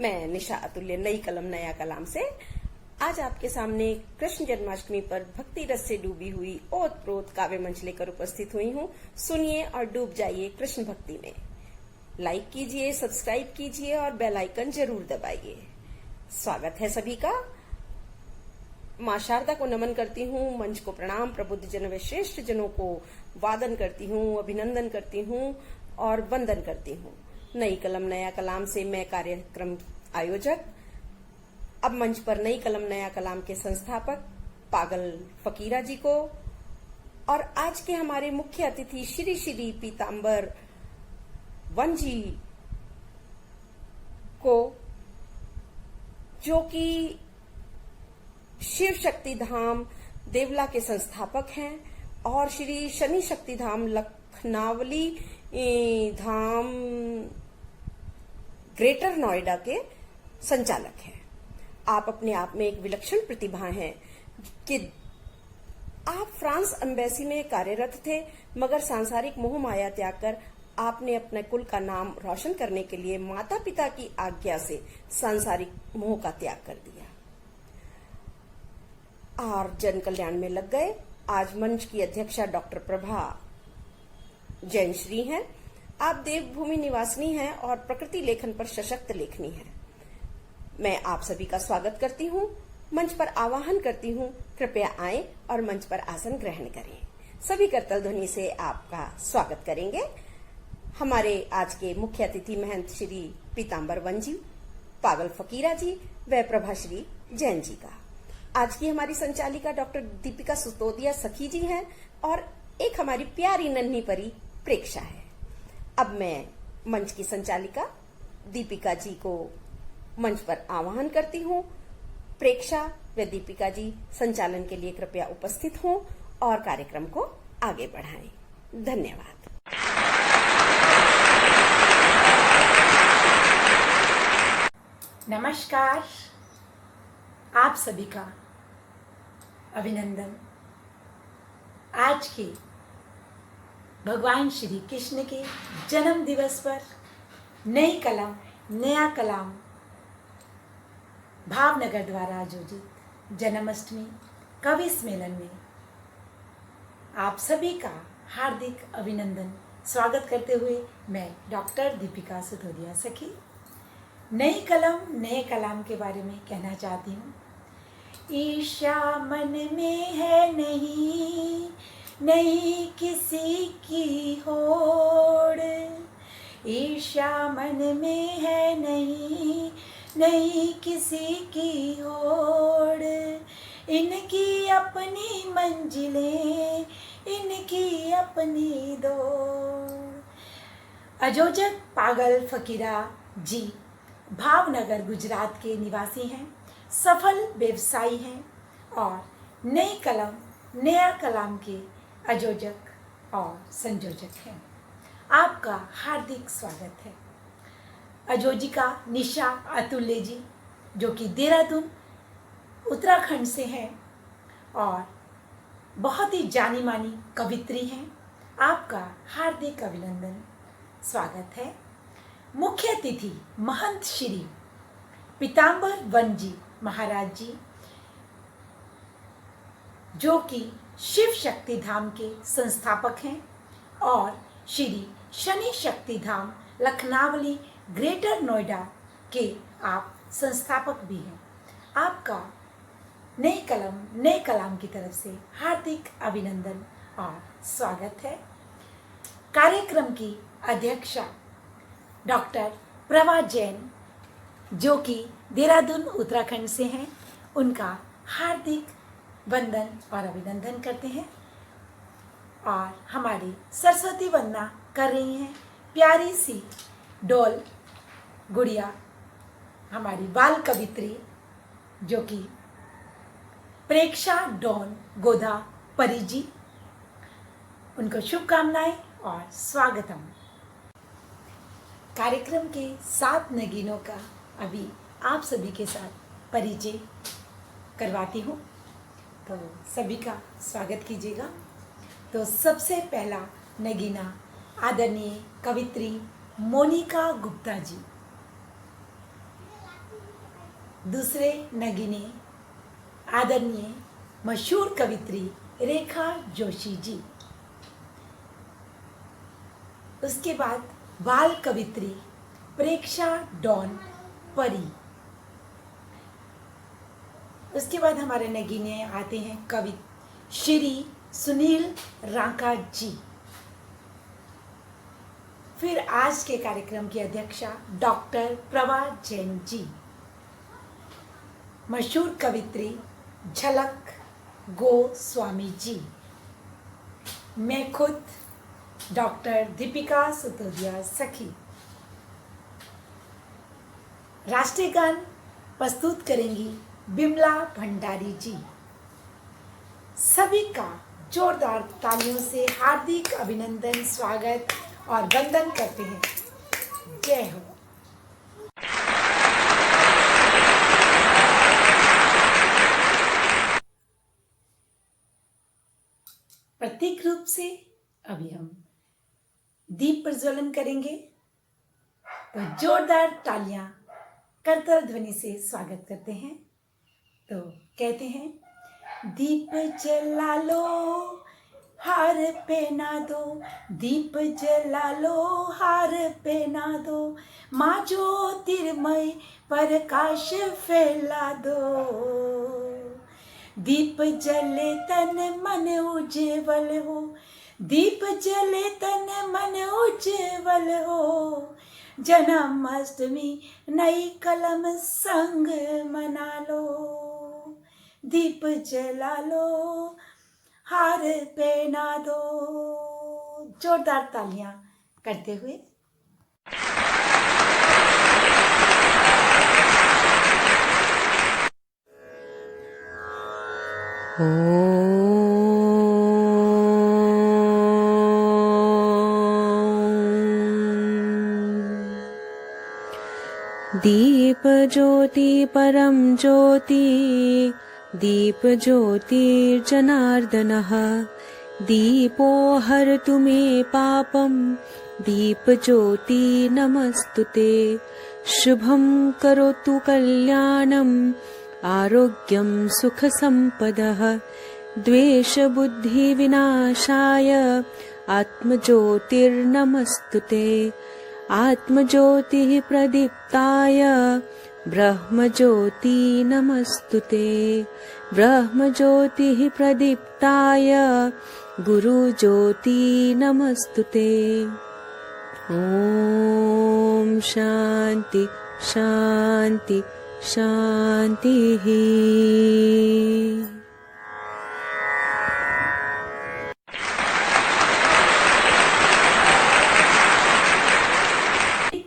मैं निशा अतुल्य नई कलम नया कलाम से आज आपके सामने कृष्ण जन्माष्टमी पर भक्ति रस से डूबी हुई ओत प्रोत काव्य मंच लेकर उपस्थित हुई हूँ। सुनिए और डूब जाइए कृष्ण भक्ति में। लाइक कीजिए, सब्सक्राइब कीजिए और बेल आइकन जरूर दबाइए। स्वागत है सभी का। माँ शारदा को नमन करती हूँ, मंच को प्रणाम, प्रबुद्ध जन व श्रेष्ठ जनों को वादन करती हूँ, अभिनंदन करती हूँ और वंदन करती हूँ। नई कलम नया कलाम से मैं कार्यक्रम आयोजक, अब मंच पर नई कलम नया कलाम के संस्थापक पागल फकीरा जी को और आज के हमारे मुख्य अतिथि श्री श्री पीताम्बर वन जी को, जो कि शिव शक्ति धाम देवला के संस्थापक हैं और श्री शनि शक्ति धाम लखनावली धाम ग्रेटर नोएडा के संचालक हैं। आप अपने आप में एक विलक्षण प्रतिभा हैं कि आप फ्रांस एम्बेसी में कार्यरत थे, मगर सांसारिक मोह माया त्याग कर आपने अपने कुल का नाम रोशन करने के लिए माता पिता की आज्ञा से सांसारिक मोह का त्याग कर दिया और जन कल्याण में लग गए। आज मंच की अध्यक्षा डॉक्टर प्रभा जैन श्री हैं। आप देवभूमि निवासिनी हैं और प्रकृति लेखन पर सशक्त लेखनी हैं। मैं आप सभी का स्वागत करती हूँ, मंच पर आवाहन करती हूँ, कृपया आएं और मंच पर आसन ग्रहण करें। सभी करतल ध्वनि से आपका स्वागत करेंगे हमारे आज के मुख्य अतिथि महंत श्री पीताम्बर वन जी, पागल फकीरा जी व प्रभाश्री जैन जी का। आज की हमारी संचालिका डॉक्टर दीपिका सुतोदिया सखी जी हैं और एक हमारी प्यारी नन्ही परी प्रेक्षा है। अब मैं मंच की संचालिका दीपिका जी को मंच पर आह्वान करती हूँ। प्रेक्षा व दीपिका जी संचालन के लिए कृपया उपस्थित हों और कार्यक्रम को आगे बढ़ाएं। धन्यवाद। नमस्कार, आप सभी का अभिनंदन। आज के भगवान श्री कृष्ण के जन्म दिवस पर नई कलम नया कलाम भावनगर द्वारा आयोजित जन्माष्टमी कवि सम्मेलन में आप सभी का हार्दिक अभिनंदन स्वागत करते हुए मैं डॉक्टर दीपिका सुतोदिया सखी नई कलम नए कलाम के बारे में कहना चाहती हूँ। ईर्ष्या मन में है नहीं, नहीं किसी की होड़, ईर्ष्या मन में है नहीं, नहीं किसी की होड़, इनकी अपनी मंजिलें, इनकी अपनी दौड़। आयोजक पागल फकीरा जी भावनगर गुजरात के निवासी हैं, सफल व्यवसायी हैं और नई कलम नया कलाम के आयोजक और संयोजक हैं। आपका हार्दिक स्वागत है। आयोजिका निशा अतुल्य जी, जो कि देहरादून उत्तराखंड से हैं और बहुत ही जानी मानी कवित्री हैं। आपका हार्दिक अभिनंदन स्वागत है। मुख्य अतिथि महंत श्री पीताम्बर वन जी महाराज जी, जो कि शिव शक्ति धाम के संस्थापक हैं और श्री शनि शक्ति धाम लखनावली ग्रेटर नोएडा के आप संस्थापक भी हैं। आपका नई कलम नए कलाम की तरफ से हार्दिक अभिनंदन और स्वागत है। कार्यक्रम की अध्यक्षा डॉक्टर प्रभा जैन, जो कि देहरादून उत्तराखंड से हैं, उनका हार्दिक वंदन और अभिनंदन करते हैं और हमारी सरस्वती वंदना कर रही हैं प्यारी सी डोल गुड़िया, हमारी बाल कवित्री, जो कि प्रेक्षा डॉन गोधा परी जी। उनको शुभकामनाएं और स्वागतम। कार्यक्रम के 7 नगीनों का अभी आप सभी के साथ परिचय करवाती हूँ, तो सभी का स्वागत कीजिएगा। तो सबसे पहला नगीना आदरणीय कवित्री मोनिका गुप्ता जी। दूसरे नगीने आदरणीय मशहूर कवित्री रेखा जोशी जी। उसके बाद बाल कवित्री प्रेक्षा डॉन परी। उसके बाद हमारे नगीने आते हैं कवि श्री सुनील रांका जी। फिर आज के कार्यक्रम की अध्यक्षा डॉक्टर प्रभा जैन जी। मशहूर कवित्री झलक गोस्वामी जी। मैं खुद डॉक्टर दीपिका सुतोदिया सखी। राष्ट्रीय गान प्रस्तुत करेंगी बिमला भंडारी जी। सभी का जोरदार तालियों से हार्दिक अभिनंदन, स्वागत और वंदन करते हैं। जय हो। प्रतीक रूप से अभी हम दीप प्रज्वलन करेंगे, तो जोरदार तालियां करतल ध्वनि से स्वागत करते हैं। तो कहते हैं, दीप जला लो हार पहना दो, दीप जला लो हार पहना दो, माँ ज्योतिर्मय प्रकाश फैला दो। दीप जले तन मन उज्जवल हो, दीप जले तन मन उज्जवल हो, जन्माष्टमी नई कलम संग मना लो। दीप जला लो हार पहना दो। जोरदार तालियां करते हुए दीप ज्योति परम ज्योति, दीप ज्योतिर्जनार्दनः, दीपो हरतु मे पापं, दीप ज्योति नमस्तुते। शुभं करोतु कल्याणम्, आरोग्यं सुख संपदः, द्वेष बुद्धि विनाशाय, आत्मज्योतिर्नमस्तुते। आत्मज्योतिः प्रदीप्ताय, ब्रह्मज्योति नमस्तुते। ब्रह्मज्योतिः प्रदीप्ताय, गुरुज्योति नमस्तुते। ॐ शान्ति शान्ति शान्तिः।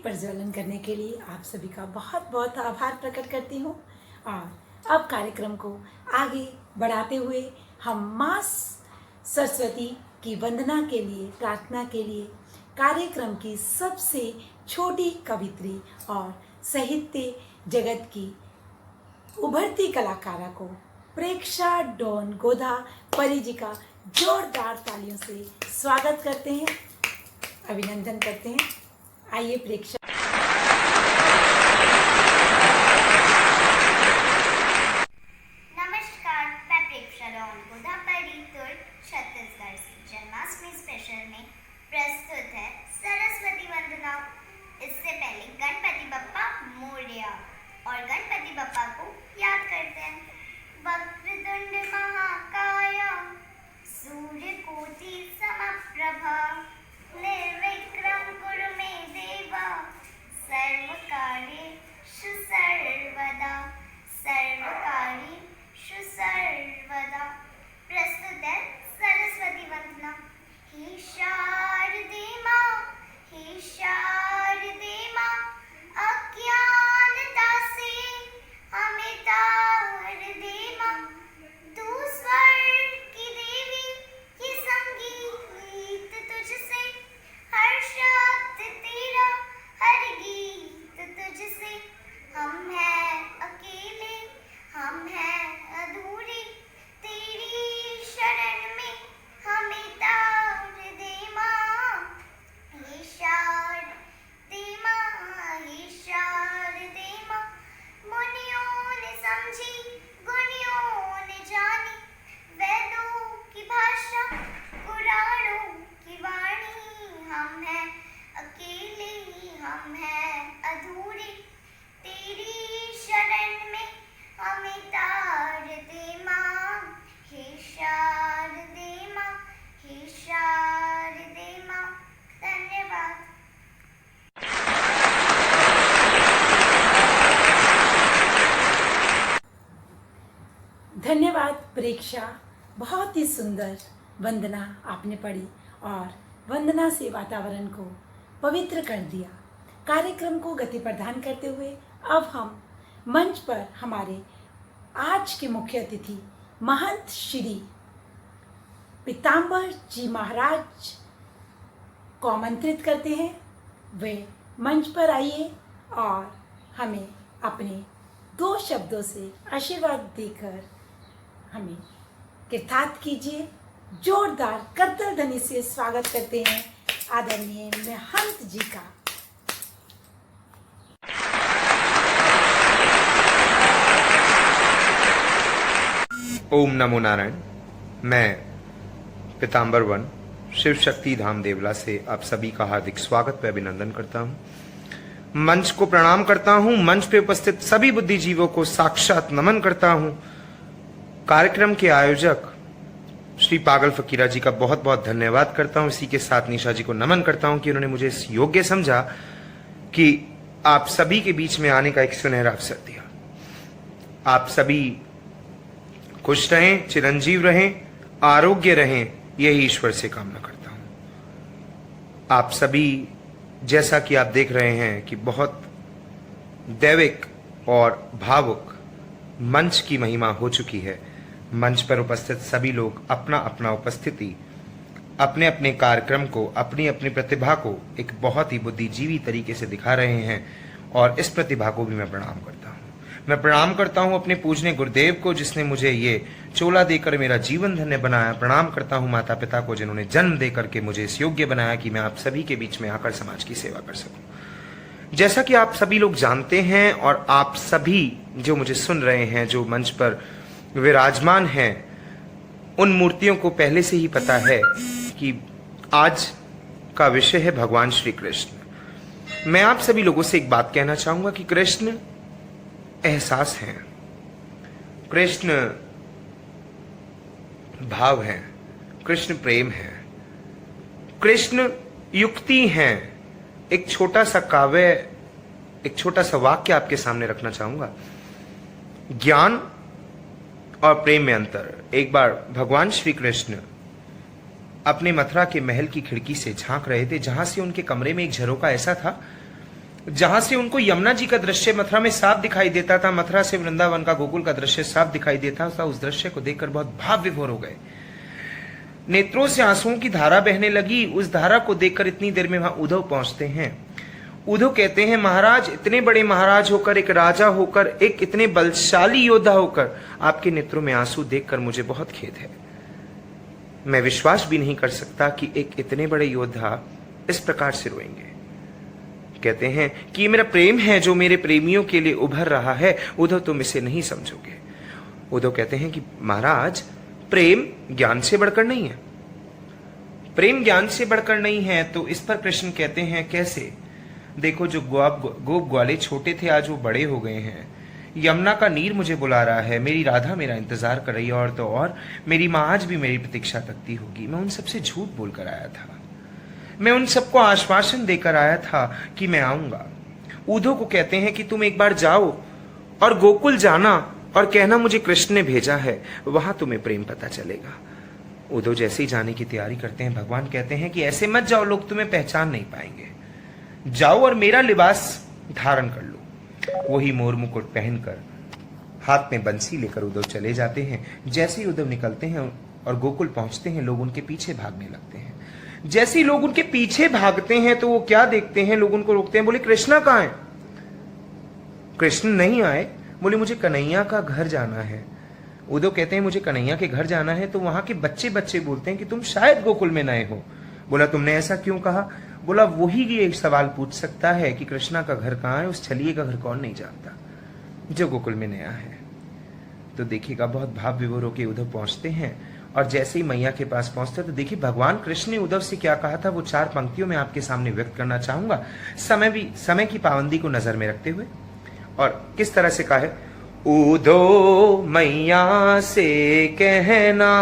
प्रज्वलन करने के लिए आप सभी का बहुत बहुत आभार प्रकट करती हूँ। और अब कार्यक्रम को आगे बढ़ाते हुए हम माँ सरस्वती की वंदना के लिए, प्रार्थना के लिए कार्यक्रम की सबसे छोटी कवित्री और साहित्य जगत की उभरती कलाकारा को प्रेक्षा डॉन गोधा परी जी का जोरदार तालियों से स्वागत करते हैं, अभिनंदन करते हैं। आइए प्रेक्षा। नमस्कार, मैं प्रेक्षा डॉन गोधा परी छत्तीसगढ़ से जन्माष्टमी स्पेशल में प्रस्तुत है सरस्वती वंदना। इससे पहले गणपति बप्पा मोरया और गणपति बप्पा को याद करते हैं। वक्रतुंड महाकाय सूर्यकोटि समप्रभा, निर्विघ्नं कुरु मे देवा धन्यवाद प्रेक्षा। बहुत ही सुंदर वंदना आपने पढ़ी और वंदना से वातावरण को पवित्र कर दिया। कार्यक्रम को गति प्रदान करते हुए अब हम मंच पर हमारे आज के मुख्य अतिथि महंत श्री पीताम्बर जी महाराज को आमंत्रित करते हैं। वे मंच पर आइए और हमें अपने 2 शब्दों से आशीर्वाद देकर हमें कृतार्थ कीजिए। जोरदार करतल ध्वनि से स्वागत करते हैं आदरणीय महंत जी का। ओम नमो नारायण। मैं पीताम्बर वन शिव शक्ति धाम देवला से आप सभी का हार्दिक स्वागत व अभिनंदन करता हूं। मंच को प्रणाम करता हूं। मंच पे उपस्थित सभी बुद्धिजीवों को साक्षात नमन करता हूं। कार्यक्रम के आयोजक श्री पागल फकीरा जी का बहुत बहुत धन्यवाद करता हूं। इसी के साथ निशा जी को नमन करता हूं कि उन्होंने मुझे इस योग्य समझा कि आप सभी के बीच में आने का एक सुनहरा अवसर दिया। आप सभी खुश रहें, चिरंजीव रहें, आरोग्य रहें, यही ईश्वर से कामना करता हूं। आप सभी जैसा कि आप देख रहे हैं कि बहुत दैविक और भावुक मंच की महिमा हो चुकी है। मंच पर उपस्थित सभी लोग अपना अपना उपस्थिति, अपने अपने कार्यक्रम को, अपनी अपनी प्रतिभा को एक बहुत ही बुद्धिजीवी तरीके से दिखा रहे हैं और इस प्रतिभा को भी मैं प्रणाम करता हूं। मैं प्रणाम करता हूं अपने पूजनीय गुरुदेव को जिसने मुझे ये चोला देकर मेरा जीवन धन्य बनाया। प्रणाम करता हूं माता पिता को जिन्होंने जन्म देकर के मुझे इस योग्य बनाया कि मैं आप सभी के बीच में आकर समाज की सेवा कर सकूं। जैसा कि आप सभी लोग जानते हैं और आप सभी जो मुझे सुन रहे हैं, जो मंच पर विराजमान हैं, उन मूर्तियों को पहले से ही पता है कि आज का विषय है भगवान श्री कृष्ण। मैं आप सभी लोगों से एक बात कहना चाहूंगा कि कृष्ण एहसास हैं, कृष्ण भाव हैं, कृष्ण प्रेम है, कृष्ण युक्ति हैं। एक छोटा सा काव्य, एक छोटा सा वाक्य आपके सामने रखना चाहूंगा। ज्ञान और प्रेम में अंतर। एक बार भगवान श्री कृष्ण अपने मथुरा के महल की खिड़की से झांक रहे थे, जहां से उनके कमरे में एक झरोका ऐसा था जहां से उनको यमुना जी का दृश्य मथुरा में साफ दिखाई देता था। मथुरा से वृंदावन का गोकुल का दृश्य साफ दिखाई देता था। उस दृश्य को देखकर बहुत भाव विभोर हो गए, नेत्रों से आंसुओं की धारा बहने लगी। उस धारा को देखकर इतनी देर में वहां उद्धव पहुंचते हैं। उद्धव कहते हैं, महाराज, इतने बड़े महाराज होकर, एक राजा होकर, एक इतने बलशाली योद्धा होकर आपके नेत्रों में आंसू देखकर मुझे बहुत खेद है। मैं विश्वास भी नहीं कर सकता कि एक इतने बड़े योद्धा इस प्रकार से रोएंगे। कहते हैं कि ये मेरा प्रेम है जो मेरे प्रेमियों के लिए उभर रहा है। उद्धव, तुम इसे नहीं समझोगे। उद्धव कहते हैं कि महाराज, प्रेम ज्ञान से बढ़कर नहीं है। प्रेम ज्ञान से बढ़कर नहीं है। तो इस पर कृष्ण कहते हैं, कैसे? देखो, जो गोप ग्वाले छोटे थे आज वो बड़े हो गए हैं। यमुना का नीर मुझे बुला रहा है, मेरी राधा मेरा इंतजार कर रही है, और तो और मेरी माँ आज भी मेरी प्रतीक्षा करती होगी। मैं उन सबसे झूठ बोलकर आया था, मैं उन सबको आश्वासन देकर आया था कि मैं आऊंगा। उद्धव को कहते हैं कि तुम एक बार जाओ और गोकुल जाना और कहना मुझे कृष्ण ने भेजा है, वहां तुम्हें प्रेम पता चलेगा। उद्धव जैसे ही जाने की तैयारी करते हैं, भगवान कहते हैं कि ऐसे मत जाओ, लोग तुम्हें पहचान नहीं पाएंगे। जाओ और मेरा लिबास धारण कर लो। वही मोर मुकुट पहनकर, हाथ में बंसी लेकर उद्धव चले जाते हैं। जैसे ही उद्धव निकलते हैं और गोकुल पहुंचते हैं, लोग उनके पीछे भागने लगते हैं। जैसे ही लोग उनके पीछे भागते हैं तो वो क्या देखते हैं, लोग उनको रोकते हैं, बोले कृष्णा कहाँ है? कृष्ण नहीं आए। बोले मुझे कन्हैया का घर जाना है। उद्धव कहते हैं मुझे कन्हैया के घर जाना है। तो वहां के बच्चे बच्चे बोलते हैं कि तुम शायद गोकुल में नए हो। बोला तुमने ऐसा क्यों कहा? बोला वही ये सवाल पूछ सकता है कि कृष्णा का घर कहाँ है, उस छलिए का घर कौन नहीं जानता जो गोकुल में नया है। तो देखिएगा, बहुत भाव विभोर होकर उद्धव पहुंचते हैं और जैसे ही मैया के पास पहुंचते तो देखिए भगवान कृष्ण ने उद्धव से क्या कहा था, वो 4 पंक्तियों में आपके सामने व्यक्त करना चाहूंगा, समय की पाबंदी को नजर में रखते हुए। और किस तरह से कहा है, उद्धव मैया से कहना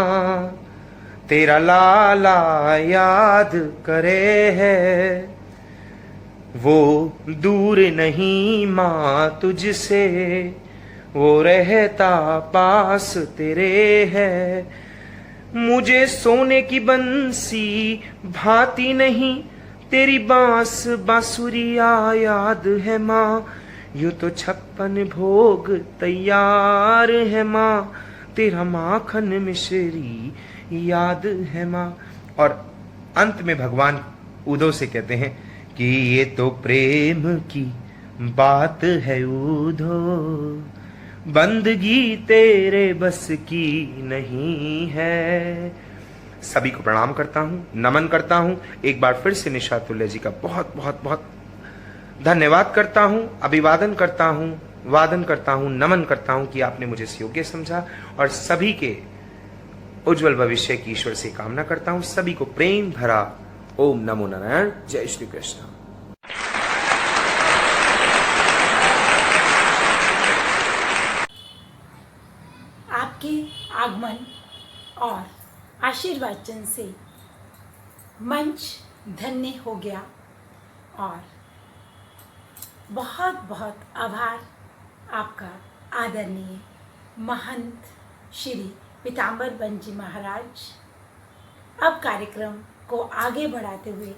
तेरा लाला याद करे है, वो दूर नहीं माँ तुझसे, वो रहता पास तेरे है। मुझे सोने की बंसी भाती नहीं, तेरी बांस बांसुरिया याद है माँ। यूं तो 56 भोग तैयार है माँ, तेरा माखन मिश्री याद है माँ। और अंत में भगवान उदो से कहते हैं कि ये तो प्रेम की बात है उदो, बंदगी तेरे बस की नहीं है। सभी को प्रणाम करता हूं, नमन करता हूं। एक बार फिर से निशा तुल्य जी का बहुत बहुत बहुत धन्यवाद करता हूं, अभिवादन करता हूं, वादन करता हूं, नमन करता हूं कि आपने मुझे योग्य समझा। और सभी के उज्जवल भविष्य की ईश्वर से कामना करता हूं। सभी को प्रेम भरा ओम नमो नारायण। जय श्री कृष्ण। आपके आगमन और आशीर्वाचन से मंच धन्य हो गया और बहुत बहुत आभार आपका आदरणीय महंत श्री पीताम्बर बंजी महाराज। अब कार्यक्रम को आगे बढ़ाते हुए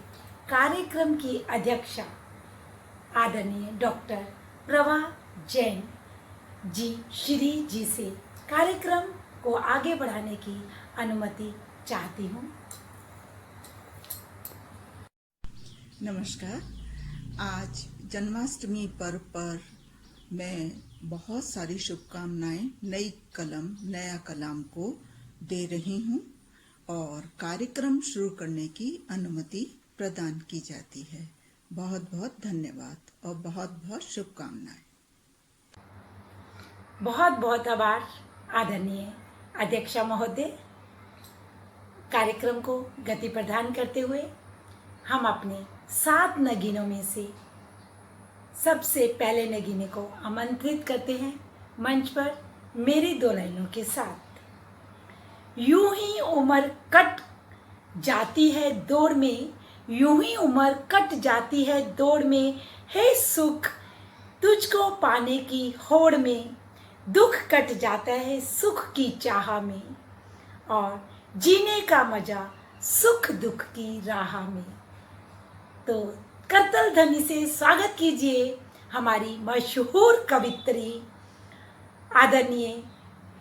कार्यक्रम की अध्यक्षा आदरणीय डॉक्टर प्रभा जैन जी श्री जी से कार्यक्रम को आगे बढ़ाने की अनुमति चाहती हूँ। नमस्कार। आज जन्माष्टमी पर्व पर मैं बहुत सारी शुभकामनाएं नई कलम नया कलाम को दे रही हूं और कार्यक्रम शुरू करने की अनुमति प्रदान की जाती है। बहुत बहुत धन्यवाद और बहुत बहुत शुभकामनाएं। बहुत बहुत आभार आदरणीय अध्यक्षा महोदय। कार्यक्रम को गति प्रदान करते हुए हम अपने 7 नगीनों में से सबसे पहले नगीने को आमंत्रित करते हैं मंच पर मेरी 2 लाइनों के साथ। यूं ही उम्र कट जाती है दौड़ में, यूं ही उम्र कट जाती है दौड़ में, हे सुख तुझको पाने की होड़ में, दुख कट जाता है सुख की चाह में, और जीने का मजा सुख दुख की राह में। तो करतल ध्वनि से स्वागत कीजिए हमारी मशहूर कवित्री आदरणीय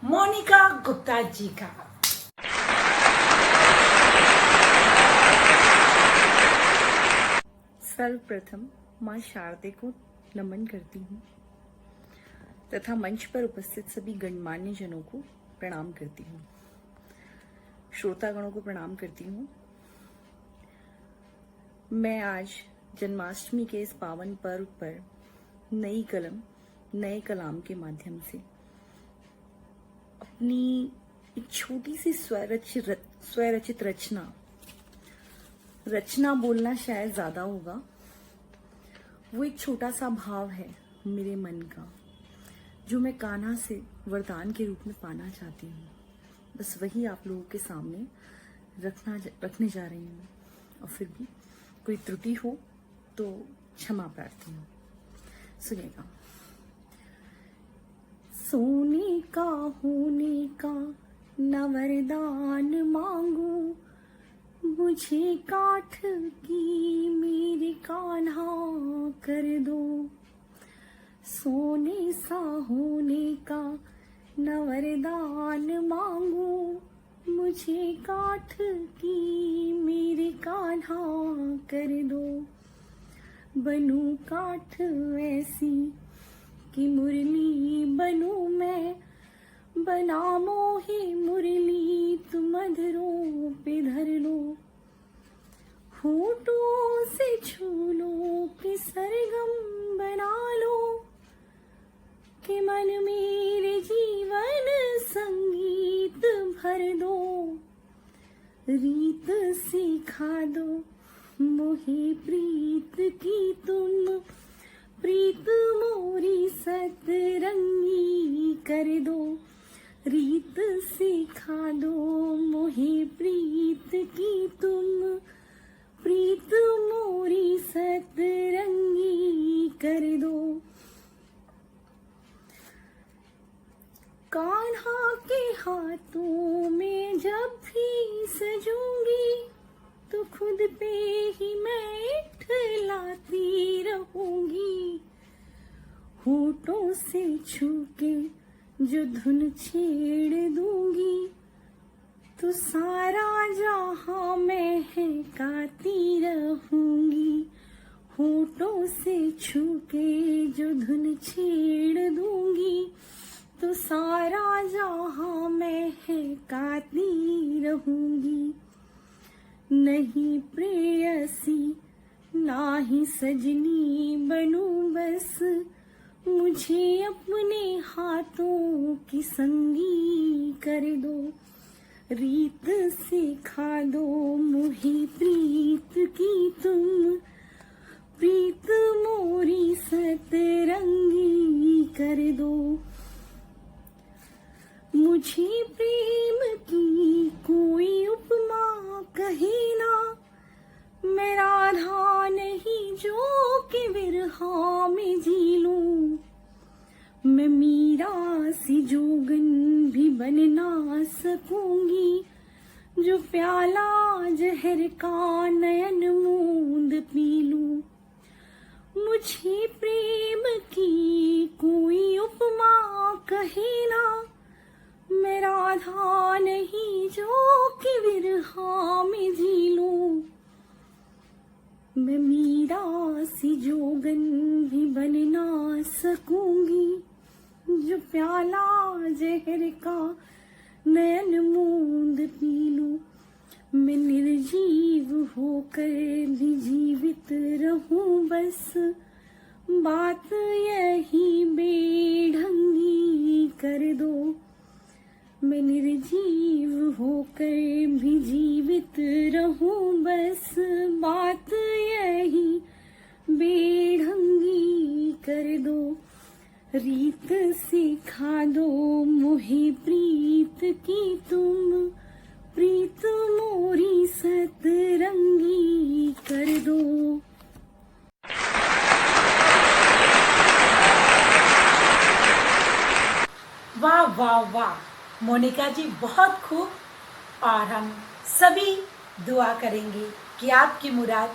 मोनिका गुप्ता जी का। सर्वप्रथम माँ शारदे को नमन करती हूँ तथा मंच पर उपस्थित सभी गणमान्य जनों को प्रणाम करती हूँ, श्रोतागणों को प्रणाम करती हूँ। मैं आज जन्माष्टमी के इस पावन पर्व पर नई कलम नए कलाम के माध्यम से अपनी एक छोटी सी स्वरचित रचना बोलना शायद ज्यादा होगा। वो एक छोटा सा भाव है मेरे मन का, जो मैं कान्हा से वरदान के रूप में पाना चाहती हूँ। बस वही आप लोगों के सामने रखने जा रही हूँ, और फिर भी कोई त्रुटि हो तो क्षमा प्रार्थी हूँ। सुनिएगा। सोने का होने का न वरदान मांगू, मुझे काठ की मेरे कान्हा कर दो। सोने सा होने का न वरदान मांगू, मुझे काठ की मेरे कान्हा कर दो। बनू काठ ऐसी कि मुरली बनू मैं, बना मोहे मुरली तुम अधरों पे धर लो। होठों से छू लो कि सरगम बना लो, कि मन मेरे जीवन संगीत भर दो। रीत सिखा दो मोहे प्रीत की तुम, प्रीत मोरी सतरंगी कर दो। रीत सिखा दो मोहे प्रीत की तुम, प्रीत मोरी सतरंगी कर दो। कान्हा के हाथों में जब भी सजूंगी तो खुद पे ही मैं ठहलाती रहूंगी। होठों से छू के जो धुन छेड़ दूंगी तो सारा जहां मैं गाती रहूंगी। होठों से छू के जो धुन छेड़ दूंगी तो सारा जहां मैं गाती रहूंगी। नहीं प्रेयसी ना ही सजनी बनूं, बस मुझे अपने हाथों की संगी कर दो। रीत सिखा दो मुझे प्रीत की तुम, प्रीत मोरी सतरंगी कर दो। मुझे प्रेम की कोई उपमा कहे ना, मैं राधा नहीं जो कि विरहा में जी लूं। मैं मीरा सी जोगन भी बन ना सकूंगी, जो प्याला जहर का नयन मूंद पी लूं। मुझे प्रेम की कोई उपमा कहे ना, मैं राधा नहीं जो कि विरहा में जी लूं। मैं मीरा सी जोगन भी बन ना सकूंगी, जो प्याला जहर का नयन मूंद पी लूं। मैं निर्जीव होकर भी जीवित रहूं, बस बात यही बेढंगी कर दो। मैं निर्जीव होकर भी जीवित रहूं, बस बात यही बेढंगी कर दो। रीत सिखा दो मुझे प्रीत की तुम, प्रीत मोरी सतरंगी कर दो। वाह वाह वाह मोनिका जी, बहुत खूब। और हम सभी दुआ करेंगे कि आपकी मुराद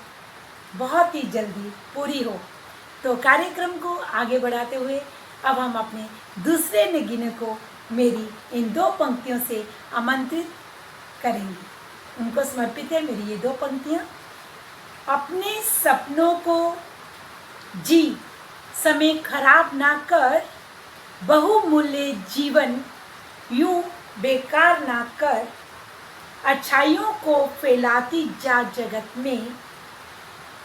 बहुत ही जल्दी पूरी हो। तो कार्यक्रम को आगे बढ़ाते हुए अब हम अपने दूसरे नगीने को मेरी इन 2 पंक्तियों से आमंत्रित करेंगे। उनको समर्पित है मेरी ये 2 पंक्तियाँ। अपने सपनों को जी, समय खराब ना कर, बहुमूल्य जीवन यूं बेकार ना कर। अच्छाइयों को फैलाती जा जगत में,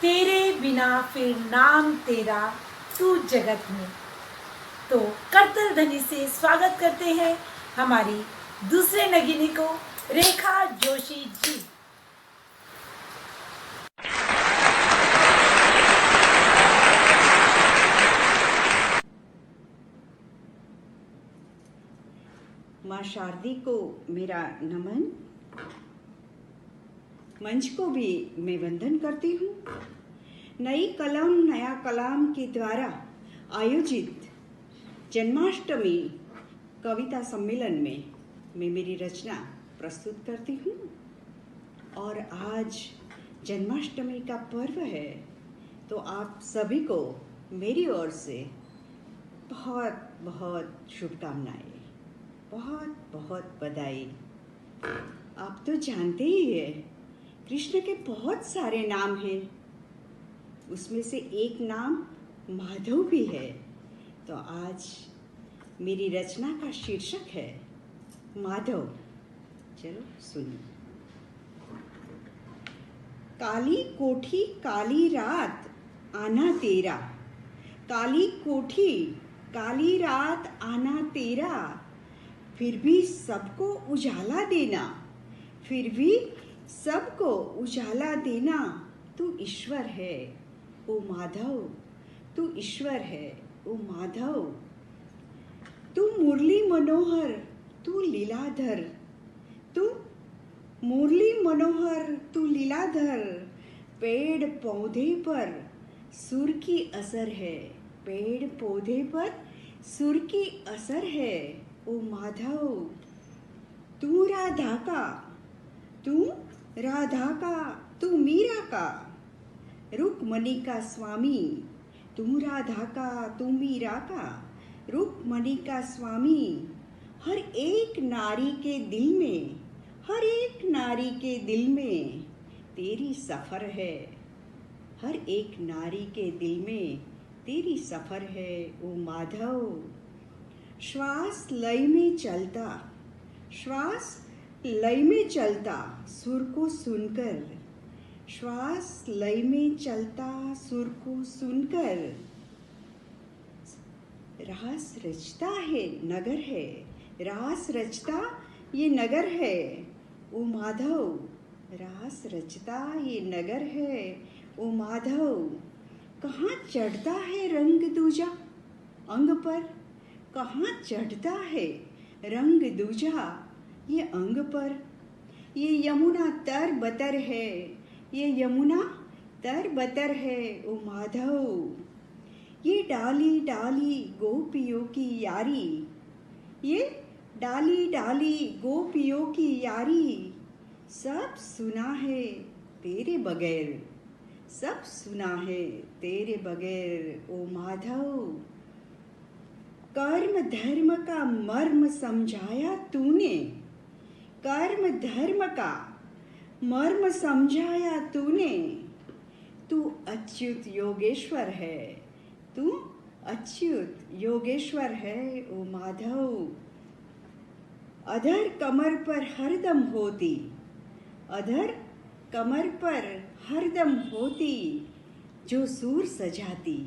तेरे बिना फिर नाम तेरा तू जगत में। तो करतल ध्वनि से स्वागत करते हैं हमारी दूसरे नगीने को, रेखा जोशी जी। माँ शारदी को मेरा नमन। मंच को भी मैं वंदन करती हूँ। नई कलम नया कलाम के द्वारा आयोजित जन्माष्टमी कविता सम्मेलन में मैं मेरी रचना प्रस्तुत करती हूँ। और आज जन्माष्टमी का पर्व है, तो आप सभी को मेरी ओर से बहुत बहुत शुभकामनाएं, बहुत बहुत बधाई। आप तो जानते ही हैं, कृष्ण के बहुत सारे नाम हैं, उसमें से एक नाम माधव भी है। तो आज मेरी रचना का शीर्षक है माधव। चलो सुनिए। काली कोठी काली रात आना तेरा, काली कोठी काली रात आना तेरा, फिर भी सबको उजाला देना, फिर भी सबको उजाला देना। तू ईश्वर है ओ माधव, तू ईश्वर है ओ माधव। तू मुरली मनोहर तू लीलाधर, तू मुरली मनोहर तू लीलाधर। पेड़ पौधे पर सुर की असर है, पेड़ पौधे पर सुर की असर है। ओ माधव, तू राधा का, तू राधा का, तू मीरा का, रुक्मणी का स्वामी, तू राधा का, तू मीरा का, रुक्मणी का स्वामी। हर एक नारी के दिल में, हर एक नारी के दिल में तेरी सफर है, हर एक नारी के दिल में तेरी सफर है ओ माधव। श्वास लय में चलता, श्वास लय में चलता सुर को सुनकर, श्वास लय में चलता सुर को सुनकर, रास रचता है नगर है, रास रचता ये नगर है ओ माधव, रास रचता ये नगर है ओ माधव। कहाँ चढ़ता है रंग दूजा अंग पर, कहाँ चढ़ता है रंग दूजा ये अंग पर। ये यमुना तर बतर है, ये यमुना तर बतर है ओ माधव। ये डाली डाली गोपियों की यारी, ये डाली डाली गोपियों की यारी, सब सुना है तेरे बगैर, सब सुना है तेरे बगैर ओ माधव। कर्म धर्म का मर्म समझाया तूने, कर्म धर्म का मर्म समझाया तूने। तू अच्युत योगेश्वर है, तू अच्युत योगेश्वर है ओ माधव। अधर कमर पर हरदम होती, अधर कमर पर हरदम होती, जो सूर सजाती,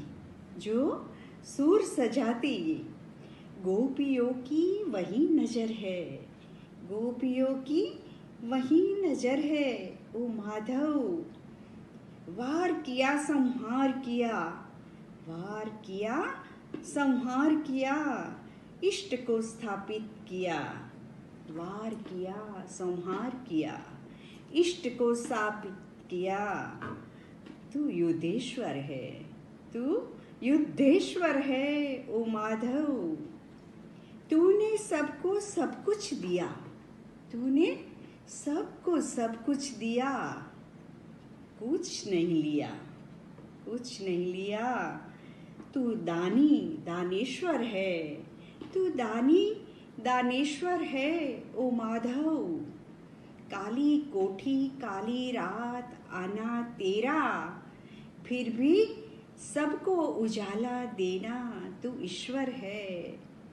जो सूर सजाती। गोपियों की वही नजर है, गोपियों की वही नजर है ओ माधव। वार किया संहार किया, वार किया संहार किया, इष्ट को स्थापित किया, वार किया संहार किया, इष्ट को स्थापित किया। तू युद्धेश्वर है, तू युद्धेश्वर है ओ माधव। तूने सबको सब कुछ दिया, तूने सबको सब कुछ दिया, कुछ नहीं लिया, कुछ नहीं लिया। तू दानी दानेश्वर है, तू दानी दानेश्वर है ओ माधव। काली कोठी काली रात आना तेरा, फिर भी सबको उजाला देना। तू ईश्वर है,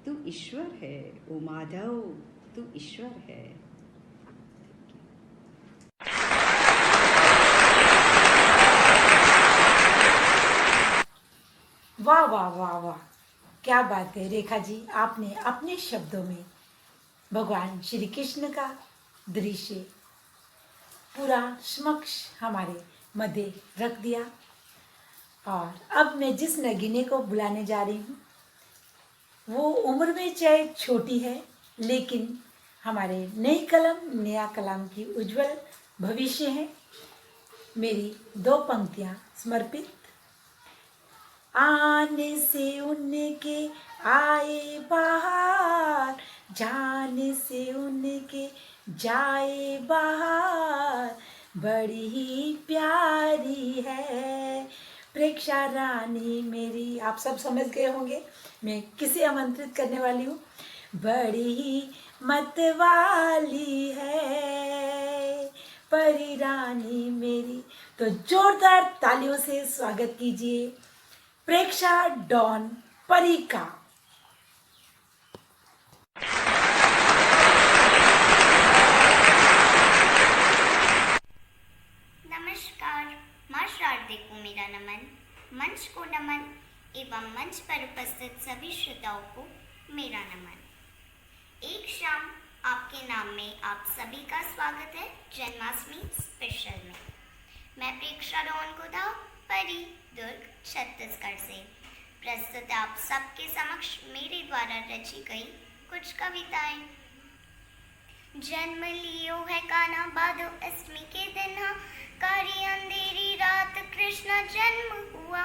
तू ईश्वर है ओ माधव, तू ईश्वर है। वाह वाह वाह वाह, क्या बात है रेखा जी, आपने अपने शब्दों में भगवान श्री कृष्ण का दृश्य पूरा समक्ष हमारे मध्य रख दिया। और अब मैं जिस नगीने को बुलाने जा रही हूँ वो उम्र में चाहे छोटी है, लेकिन हमारे नई कलम नया कलाम की उज्जवल भविष्य है। मेरी दो पंक्तियाँ समर्पित। आने से उनके आए बाहर, जाने से उनके जाए बाहर, बड़ी ही प्यारी है प्रेक्षा रानी मेरी। आप सब समझ गए होंगे मैं किसे आमंत्रित करने वाली हूँ। बड़ी ही मतवाली है परी रानी मेरी। तो जोरदार तालियों से स्वागत कीजिए प्रेक्षा डॉन परी का। नमस्कार, माँ शारदे को मेरा नमन, मंच को नमन एवं मंच पर उपस्थित सभी श्रोताओं को मेरा नमन। एक शाम आपके नाम में आप सभी का स्वागत है जन्माष्टमी स्पेशल में। मैं प्रेक्षा डॉन गोदा परी दुर्ग छत्तीसगढ़ से प्रस्तुत है आप सबके समक्ष मेरे द्वारा रची गई कुछ कविताएं। जन्म लियो है कान्हा भादो अष्टमी के दिन, कारी अंधेरी रात कृष्ण जन्म हुआ।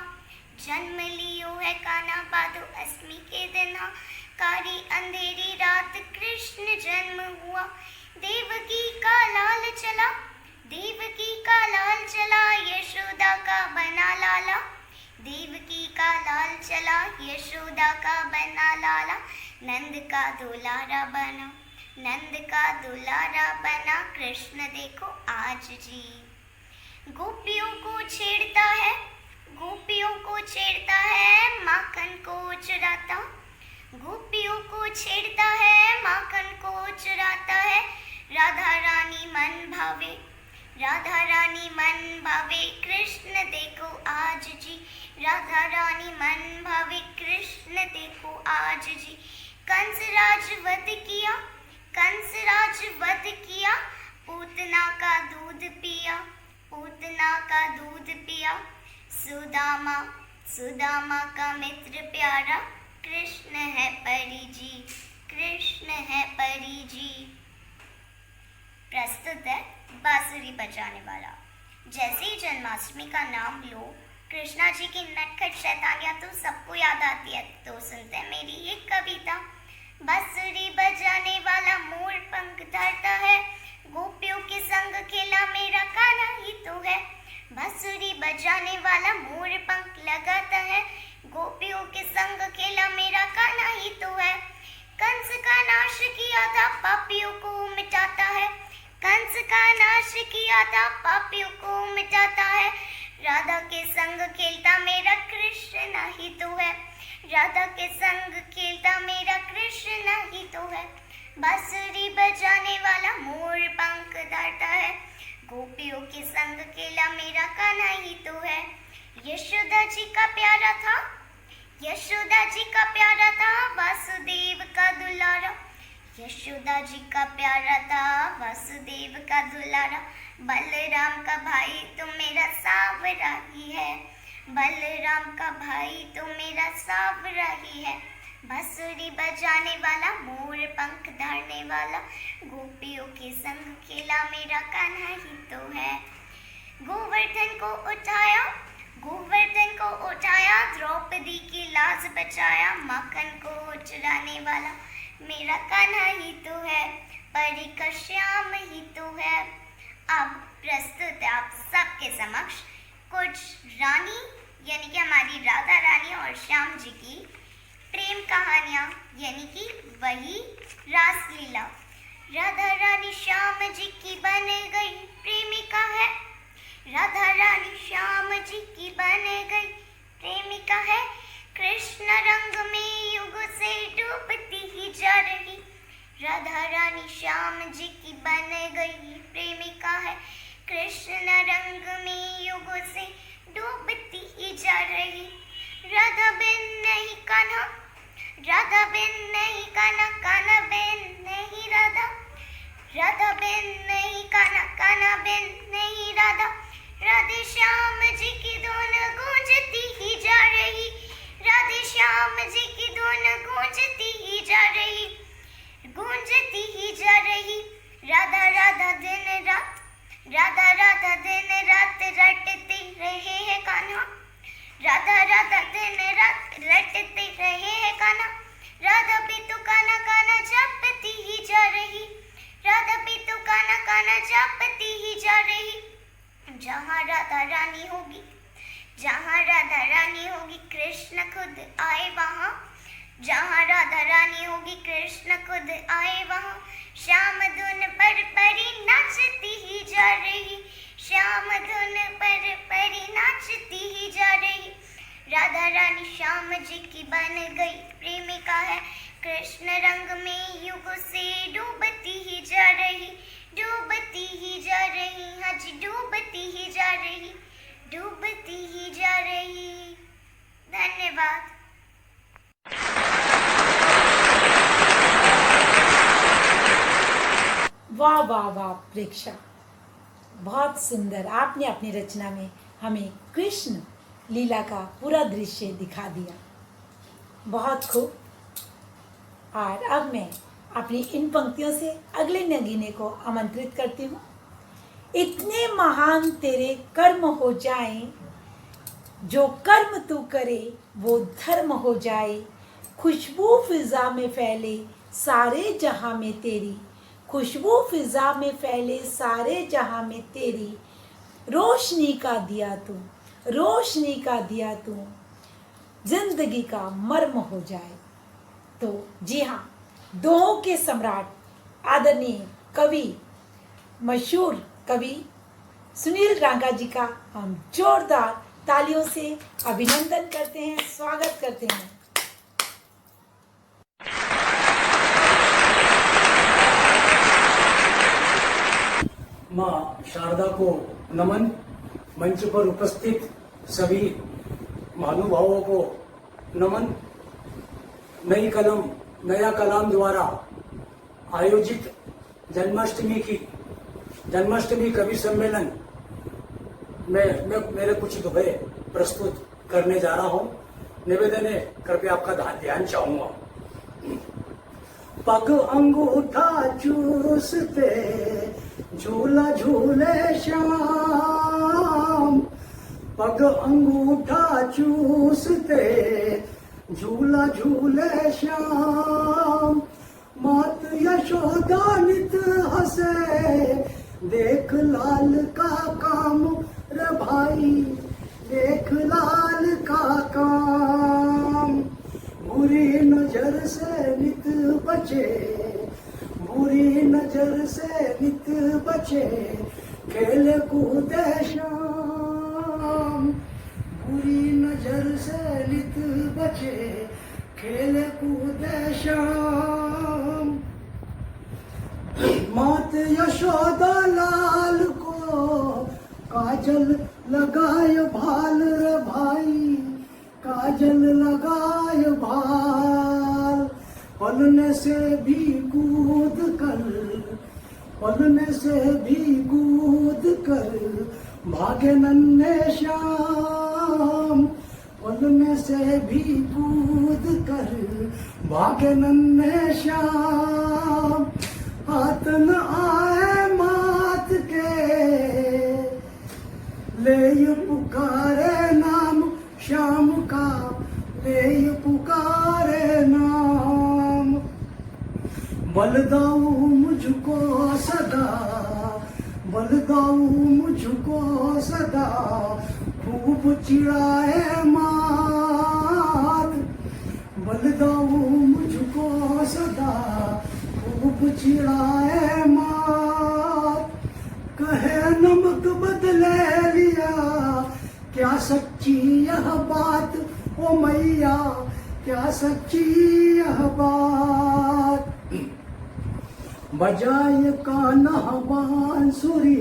जन्म लियो है कान्हा भादो अष्टमी के दिन, कारी अंधेरी रात कृष्ण जन्म हुआ, देवकी का लाल चला, देवकी का लाल चला, यशोदा का बना लाला, देवकी का लाल चला, यशोदा का बना लाला, नंद का दुलारा बना, नंद का दुलारा बना, कृष्ण देखो आज जी। गोपियों को छेड़ता है, गोपियों को छेड़ता है, माखन को चुराता, गोपियों को छेड़ता है, माखन को चुराता है, राधा रानी मन भावे, राधा रानी मन भावे, कृष्ण देखो आज जी, राधा रानी मन भावे, कृष्ण देखो आज जी। कंस राज वध किया, कंस राज वध किया, पूतना का दूध पिया, पूतना का दूध पिया, सुदामा, सुदामा का मित्र प्यारा, कृष्ण है परी जी, कृष्ण है परी जी। प्रस्तुत है बांसुरी बजाने वाला। जैसे ही जन्माष्टमी का नाम लो, कृष्णा जी की नटखट शैतानियां तो सबको याद आती है। तो सुनते हैं मेरी एक कविता। बांसुरी बजाने वाला मोर पंख धरता है, गोपियों के संग खेला मेरा कान्हा ही तो है। बांसुरी बजाने वाला मोर पंख लगाता है, गोपियों के संग खेला मेरा कान्हा ही तो है। कंस का नाश किया था, पापियों को मिटाता है, कंस का नाश किया था, पापियों को मिटाता है। राधा के संग खेलता मेरा कृष्ण ही तो है, राधा के संग खेलता मेरा कृष्ण ही तो है। बांसुरी बजाने वाला मोर पंख धरता है, गोपियों के संग खेला मेरा कान्हा ही तो है। यशोदा जी का प्यारा था, यशोदा जी का प्यारा था, वासुदेव का दुलारा, यशोदा जी का प्यारा था, वासुदेव का दुलारा। बलराम का भाई तो मेरा सावरा ही है, बलराम का भाई तो मेरा सावरा ही है। बांसुरी बजाने वाला मोर पंख धारने वाला, गोपियों के संग खेला मेरा कान्हा ही तो है। गोवर्धन को उठाया, गोवर्धन को उठाया, द्रौपदी की लाज बचाया, माखन को चुराने वाला मेरा कान्हा ही तो है, परी का श्याम ही तो है। अब प्रस्तुत है आप सबके समक्ष कुछ रानी यानी कि हमारी राधा रानी और श्याम जी की प्रेम कहानियां, यानी कि वही रासलीला। राधा रानी श्याम जी की बन गई प्रेमिका है, राधा रानी श्याम जी की बन गई प्रेमिका है। कृष्ण रंग में युग से डूबती ही जा रही, राधा रानी श्याम जी की बन गई प्रेमिका है। कृष्ण रंग में युग से डूबती ही जा रही, राधा बिन नहीं कान्हा, राधा बिन नहीं कान्हा, कान्हा बिन नहीं राधा, राधा बिन नहीं कान्हा, कान्हा बिन नहीं राधा। राधे श्याम जी की धुन गूंजती ही जा रही, राधे श्याम जी की धुन गूंजती ही जा रही, गूंजती ही जा रही। राधा राधा दिन रात, राधा राधा दिन रात रटते रहे हैं कान्हा, राधा राधा दिन रात रटते रहे हैं कान्हा। राधा भी तो कान्हा कान्हा जपती ही जा रही, राधा भी तो कान्हा कान्हा जपती ही जा रही। जहाँ राधा रानी होगी, जहाँ राधा रानी होगी, कृष्ण खुद आए वहाँ, जहाँ राधा रानी होगी, कृष्ण खुद आए वहाँ। श्याम धुन पर परी नाचती ही जा रही, श्याम धुन पर परी नाचती ही जा रही। राधा रानी श्याम जी की बन गई प्रेमिका है, कृष्ण रंग में युग से डूबती ही जा रही, डूबती ही जा रही, हाँ जी डूबती ही जा रही, डूबती ही जा रही। धन्यवाद। वाह वाह वाह प्रेक्षा, बहुत सुंदर। आपने अपनी रचना में हमें कृष्ण लीला का पूरा दृश्य दिखा दिया, बहुत खूब। और अब मैं अपनी इन पंक्तियों से अगले नगीने को आमंत्रित करती हूँ। इतने महान तेरे कर्म हो जाएं, जो कर्म तू करे वो धर्म हो जाए। खुशबू फिजा में फैले सारे जहां में तेरी, खुशबू फिजा में फैले सारे जहां में तेरी, रोशनी का दिया तू, रोशनी का दिया तू, जिंदगी का मर्म हो जाए। तो जी हाँ, दोहों के सम्राट आदरणीय कवि, मशहूर कवि सुनील रांगा जी का हम जोरदार तालियों से अभिनंदन करते हैं, स्वागत करते हैं। माँ शारदा को नमन। मंच पर उपस्थित सभी महानुभावों को नमन। नई कलम नया कलाम द्वारा आयोजित जन्माष्टमी कवि सम्मेलन में मेरे कुछ दुहे प्रस्तुत करने जा रहा हूँ। निवेदन है, कृपया आपका ध्यान चाहूंगा। पग अंगूठा चूसते झूला झूले श्याम, पग अंगूठा चूसते झूला झूले श्याम, मात यशोदा नित हंसे देख लाल का काम रे भाई, देख लाल का काम। बुरी नजर से नित बचे, बुरी नजर से नित बचे, खेल कूदे शाम, बुरी नजर से नित बचे, खेल कूदे शाम। मात यशोदा लाल को काजल लगाय भाल रे भाई, काजल लगाय भाल। पलने से भी कूद कर, पलने से भी कूद कर, भागे नन्हे श्याम, पलने से भी कूद कर, भागे नन्हे श्याम। हाथ न आए मात के, ले पुकारे नाम श्याम का, ले पुकारे नाम। बल दाऊ मुझको सदा, बल दाऊ मुझको सदा, खूब चिढ़ाए मात। बल दाऊ मुझको सदा, खूब चिढ़ाए मात। कहे नमक बदले लिया, क्या सच्ची यह बात ओ मैया, क्या सच्ची यह बात। बजाय कान्हा बांसुरी,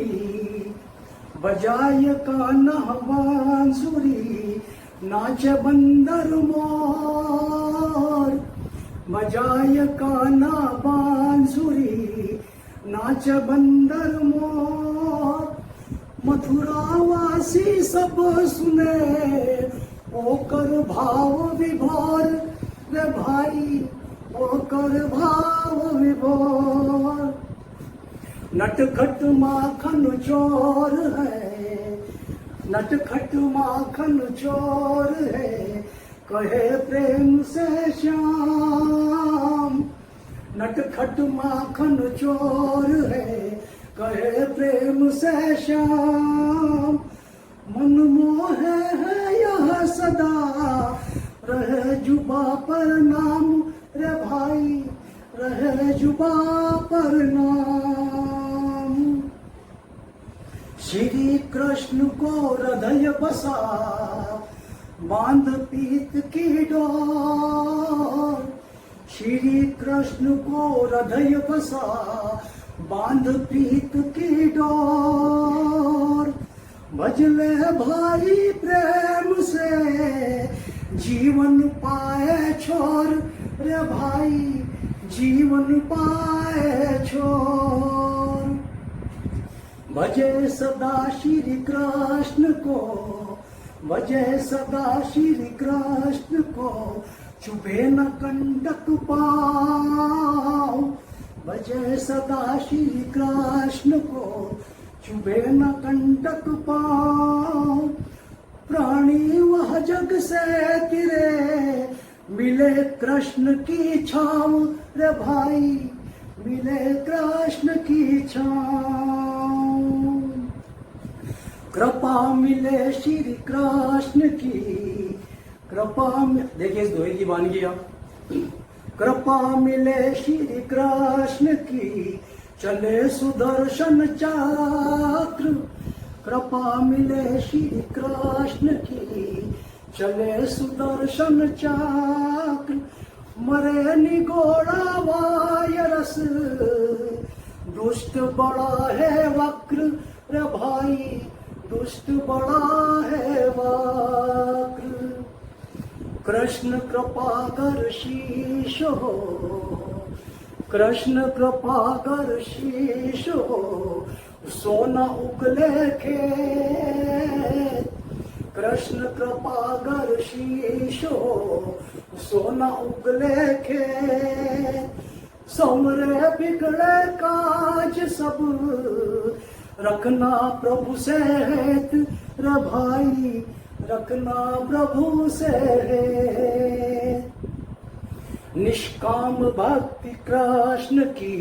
बजाय कान्हा बांसुरी, नाचे बंदर मोर। बजाय कान्हा बांसुरी, नाचे बंदर मोर। मथुरावासी सब सुने, ओकर भाव विभोर रे भाई, ओकर भाव विभोर। नटखट माखन चोर है, नटखट माखन चोर है, कहे प्रेम से श्याम। नटखट माखन चोर है, कहे प्रेम से श्याम। मन मोहे है यह सदा, रहे जुबा पर नाम रे भाई, रहे जुबा पर नाम। श्री कृष्ण को हृदय बसा, बांध पीत की डोर। श्री कृष्ण को हृदय बसा, बांध पीत की डोर। भजले भाई प्रेम से, जीवन पाए छोर रे भाई, जीवन पाए छोर। भजे सदा श्री कृष्ण को, भजे सदा श्री कृष्ण को, चुभे न कंटक पाँव। भजे सदा श्री कृष्ण को, चुभे न कंटक पाँव। प्राणी वह जग से तिरे, मिले कृष्ण की छाँव रे भाई, मिले कृष्ण की छाँव, कृपा मिले श्री कृष्ण की, कृपा देखिए इस दोहे की वानगी आप, कृपा मिले श्री कृष्ण की, चले सुदर्शन चक्र, कृपा मिले श्री कृष्ण की, चले सुदर्शन चक्र, मरे निगोड़ा वायरस, दुष्ट बड़ा है वक्र रे भाई, दुष्ट बड़ा है वक्र, कृष्ण कृपा कर शीश हो, कृष्ण कृपा कर शीश हो, सोना उगले खेत, कृष्ण कृपा कर शीश हो, सोना उगले खेत, समरे बिगड़े काज सब, रखना प्रभु से हेत रे भाई, रखना प्रभु से हेत, निष्काम भक्ति कृष्ण की,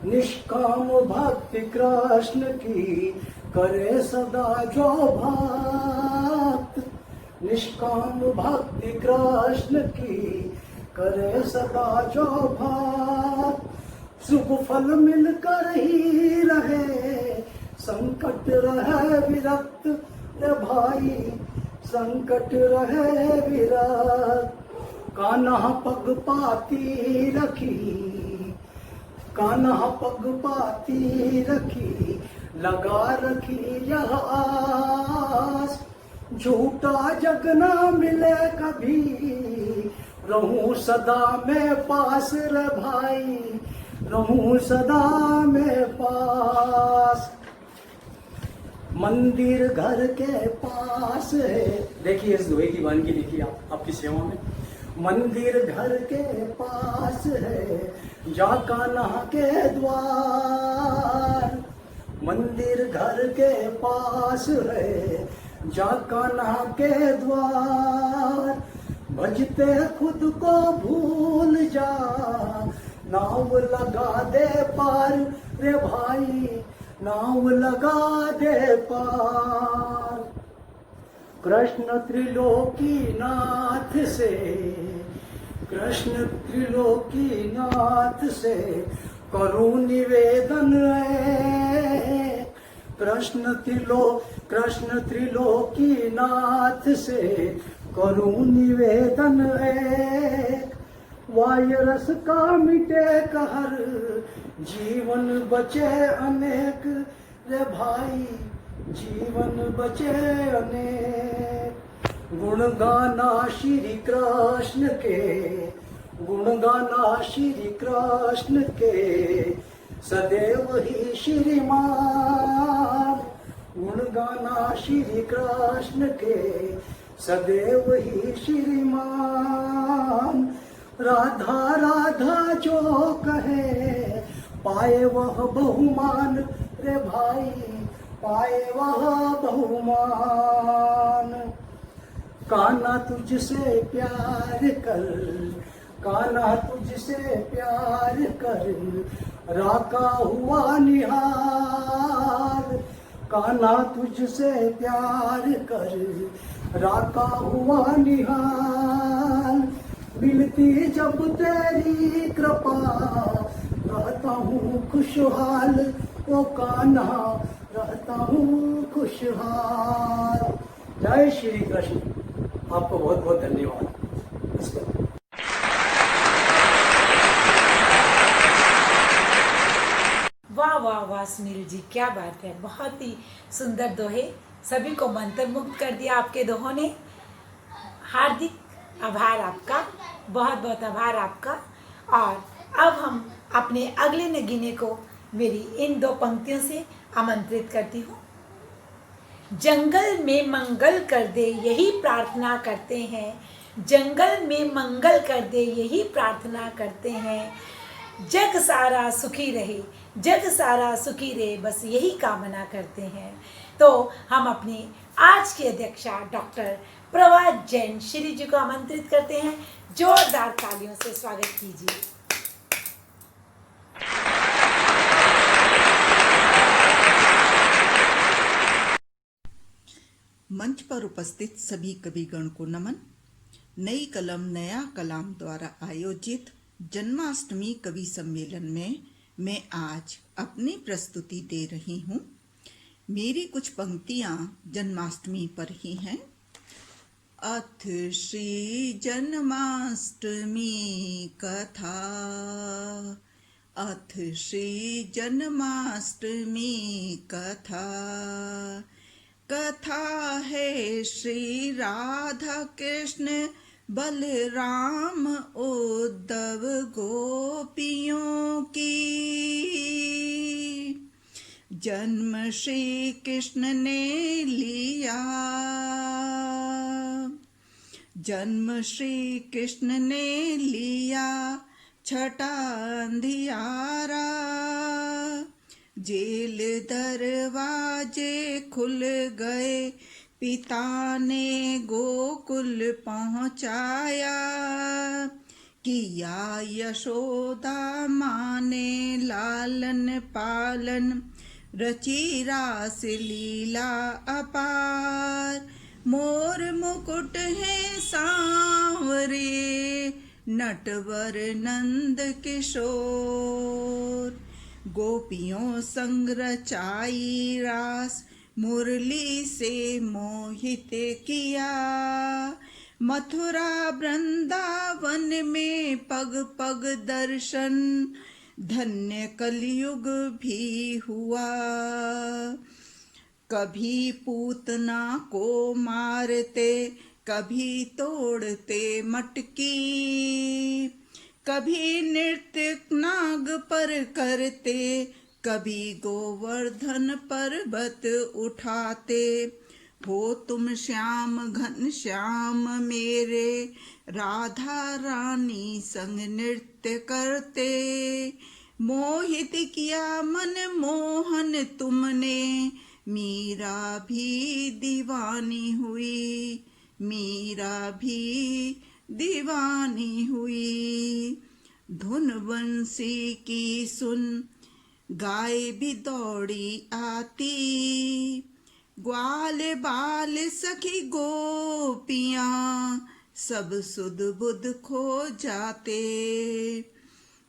निष्काम भक्ति कृष्ण की, करे सदा जो भक्त, निष्काम भक्ति कृष्ण की, करे सदा जो भक्त, शुभ फल मिलकर ही रहे, संकट रहे विरक्त रे भाई, संकट रहे विरक्त, कान्हा पग पाती रखी, कान्हा पग पाती रखी, लगा रखी यह आस, झूठा जग न मिले कभी, रहूं सदा में पास रे भाई, रहूं सदा में पास, मंदिर घर के पास है, देखिए इस दोहे की वानगी लिखी आप आपकी सेवा में, मंदिर घर के पास है, जा कान्हा के द्वार, मंदिर घर के पास है, जा कान्हा के द्वार, भजते खुद को भूल जा, नाव लगा दे पार रे भाई, नाव लगा दे पार, कृष्ण त्रिलोकी नाथ से, कृष्ण त्रिलोकी नाथ से, करूं निवेदन है, कृष्ण त्रिलोकी नाथ से, करूं निवेदन है, वायरस का मिटे कहर, जीवन बचे अनेक रे भाई, जीवन बचे अनेक, गुण गाना श्री कृष्ण के, गुण गाना श्री कृष्ण के, सदैव ही श्रीमान, गुण गाना श्री कृष्ण के, सदैव ही श्रीमान, राधा राधा जो कहे, पाए वह बहुमान रे भाई, पाए वह बहुमान, कान्हा तुझसे प्यार कर, कान्हा तुझसे प्यार कर, राका हुआ निहार, कान्हा तुझसे प्यार कर, राका हुआ निहार, मिलती जब तेरी कृपा, रहता हूँ खुशहाल ओ कान्हा, रहता हूँ खुशहाल। जय श्री कृष्ण। आपको बहुत बहुत धन्यवाद। वाह वाह वाह सुनील जी, क्या बात है, बहुत ही सुंदर दोहे, सभी को मंत्रमुग्ध कर दिया आपके दोहों ने। हार्दिक आभार आपका, बहुत बहुत आभार आपका। और अब हम अपने अगले नगीने को मेरी इन दो पंक्तियों से आमंत्रित करती हूँ। जंगल में मंगल कर दे यही प्रार्थना करते हैं, जंगल में मंगल कर दे यही प्रार्थना करते हैं, जग सारा सुखी रहे, जग सारा सुखी रहे, बस यही कामना करते हैं। तो हम अपनी आज की अध्यक्षा डॉक्टर प्रभा जैन श्री जी को आमंत्रित करते हैं। जोरदार तालियों से स्वागत कीजिए। मंच पर उपस्थित सभी कविगण को नमन। नई कलम नया कलाम द्वारा आयोजित जन्माष्टमी कवि सम्मेलन में मैं आज अपनी प्रस्तुति दे रही हूँ। मेरी कुछ पंक्तियाँ जन्माष्टमी पर ही हैं। अथ श्री जन्माष्टमी कथा, अथ श्री जन्माष्टमी कथा, कथा है श्री राधा कृष्ण बलराम उद्धव गोपियों की। जन्म श्री कृष्ण ने लिया, जन्म श्री कृष्ण ने लिया छठा अंधियारा। जेल दरवाजे खुल गए, पिता ने गोकुल पहुँचाया। किया यशोदा माँ ने लालन पालन, रची रास लीला अपार। मोर मुकुट है सांवरे, नटवर नंद किशोर। गोपियों संग रचाई रास, मुरली से मोहित किया। मथुरा वृंदावन में पग पग दर्शन, धन्य कलयुग भी हुआ। कभी पूतना को मारते, कभी तोड़ते मटकी। कभी नृत्य नाग पर करते, कभी गोवर्धन पर्वत उठाते। हो तुम श्याम घन श्याम मेरे, राधा रानी संग नृत्य करते। मोहित किया मन मोहन तुमने, मीरा भी दीवानी हुई, मीरा भी दीवानी हुई। धुन बंसी की सुन, गाय भी दौड़ी आती। ग्वाल बाल सखी गोपियां, सब सुध बुध खो जाते।